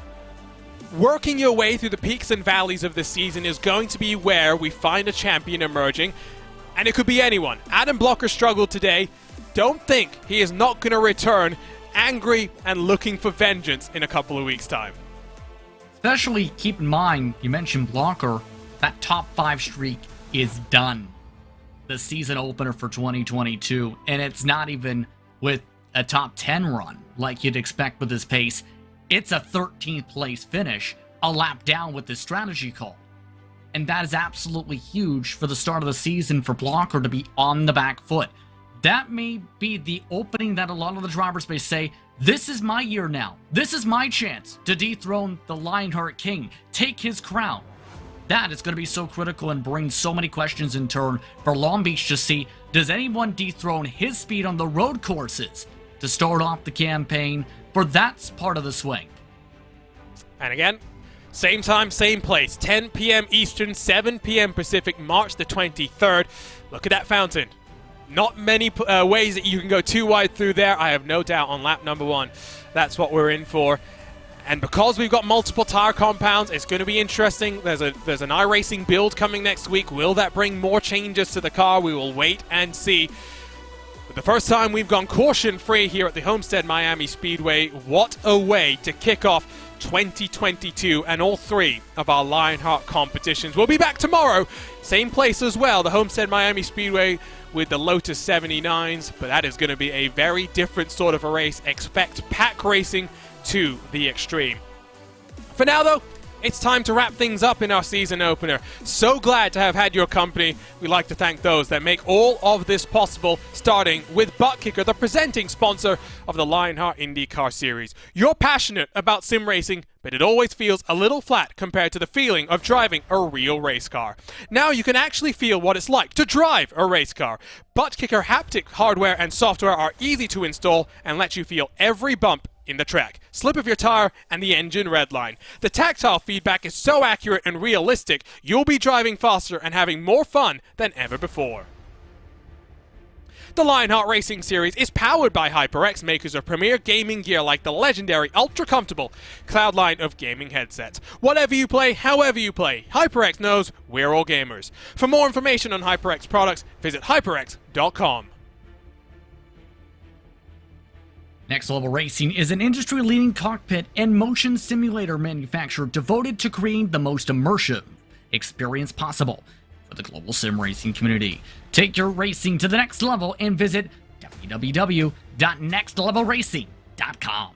working your way through the peaks and valleys of this season is going to be where we find a champion emerging. And it could be anyone. Adam Blocker struggled today. Don't think he is not going to return angry and looking for vengeance in a couple of weeks' time. Especially keep in mind, you mentioned Blocker, that top 5 streak is done. The season opener for 2022, and it's not even with a top 10 run like you'd expect with his pace. It's a 13th place finish, a lap down with this strategy call. And that is absolutely huge for the start of the season for Blocker to be on the back foot. That may be the opening that a lot of the drivers may say, this is my year now. This is my chance to dethrone the Lionheart King, take his crown. That is going to be so critical and bring so many questions in turn for Long Beach to see, does anyone dethrone his speed on the road courses to start off the campaign for that part of the swing? And again, same time, same place, 10 p.m. Eastern, 7 p.m. Pacific, March the 23rd. Look at that fountain. Not many ways that you can go too wide through there. I have no doubt on lap number 1. That's what we're in for. And because we've got multiple tire compounds, it's going to be interesting. There's an iRacing build coming next week. Will that bring more changes to the car? We will wait and see. But the first time we've gone caution-free here at the Homestead Miami Speedway, what a way to kick off 2022, and all 3 of our Lionheart competitions. We'll be back tomorrow, same place as well, the Homestead Miami Speedway with the Lotus 79s, but that is going to be a very different sort of a race. Expect pack racing to the extreme. For now, though, it's time to wrap things up in our season opener. So glad to have had your company. We'd like to thank those that make all of this possible, starting with ButtKicker, the presenting sponsor of the Lionheart IndyCar Series. You're passionate about sim racing, but it always feels a little flat compared to the feeling of driving a real race car. Now you can actually feel what it's like to drive a race car. ButtKicker haptic hardware and software are easy to install and let you feel every bump in the track, slip of your tire, and the engine redline. The tactile feedback is so accurate and realistic, you'll be driving faster and having more fun than ever before. The Lionheart Racing Series is powered by HyperX, makers of premier gaming gear like the legendary ultra-comfortable Cloud line of gaming headsets. Whatever you play, however you play, HyperX knows we're all gamers. For more information on HyperX products, visit hyperx.com. Next Level Racing is an industry-leading cockpit and motion simulator manufacturer devoted to creating the most immersive experience possible for the global sim racing community. Take your racing to the next level and visit www.nextlevelracing.com.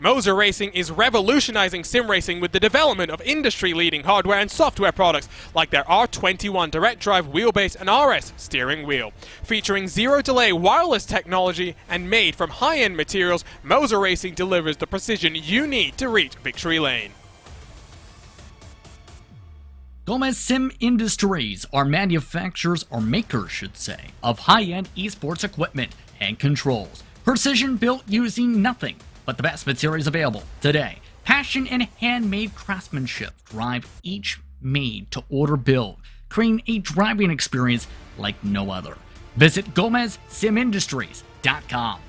Moser Racing is revolutionizing sim racing with the development of industry-leading hardware and software products like their R21 direct drive wheelbase and RS steering wheel. Featuring zero-delay wireless technology and made from high-end materials, Moser Racing delivers the precision you need to reach victory lane. Gomez Sim Industries are manufacturers, or makers should say, of high-end esports equipment and controls. Precision built using nothing but the best materials available today. Passion and handmade craftsmanship drive each made-to-order build, creating a driving experience like no other. Visit GomezSimIndustries.com.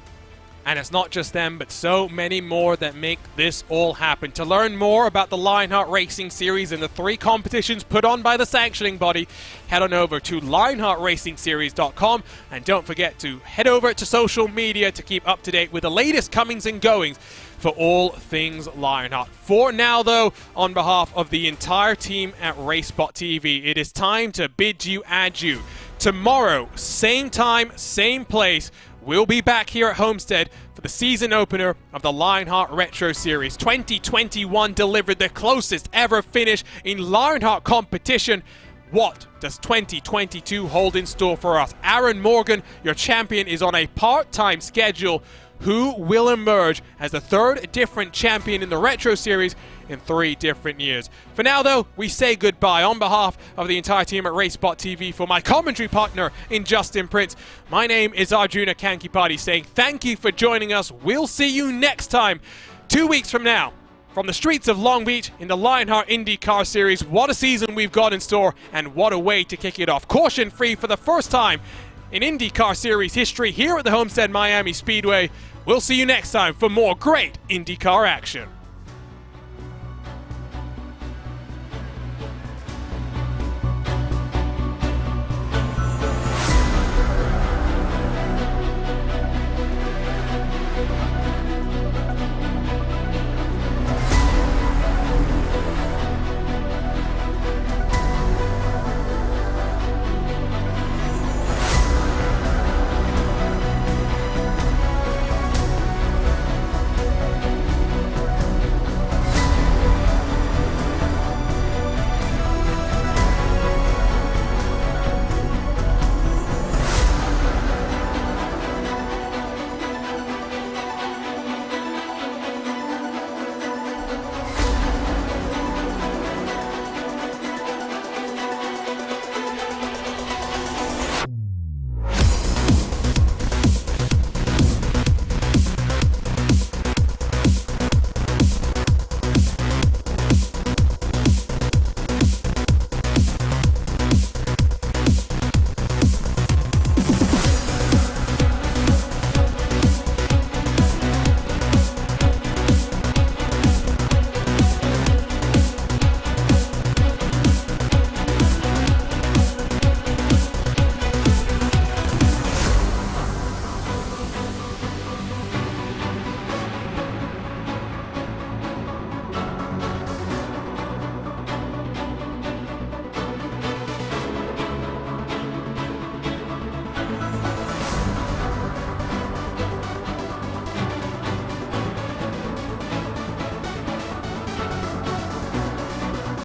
And it's not just them, but so many more that make this all happen. To learn more about the Lionheart Racing Series and the 3 competitions put on by the sanctioning body, head on over to lionheartracingseries.com, and don't forget to head over to social media to keep up to date with the latest comings and goings for all things Lionheart. For now, though, on behalf of the entire team at racespottv, it is time to bid you adieu. Tomorrow, same time, same place, we'll be back here at Homestead for the season opener of the Lionheart Retro Series. 2021 delivered the closest ever finish in Lionheart competition. What does 2022 hold in store for us? Aaron Morgan, your champion, is on a part-time schedule. Who will emerge as the 3rd different champion in the Retro Series in 3 different years? For now, though, we say goodbye. On behalf of the entire team at RaceSpot.tv, for my commentary partner in Justin Prince, my name is Arjuna Kankipati, saying thank you for joining us. We'll see you next time, 2 weeks from now, from the streets of Long Beach in the Lionheart IndyCar Series. What a season we've got in store, and what a way to kick it off. Caution-free for the first time in IndyCar Series history here at the Homestead Miami Speedway. We'll see you next time for more great IndyCar action.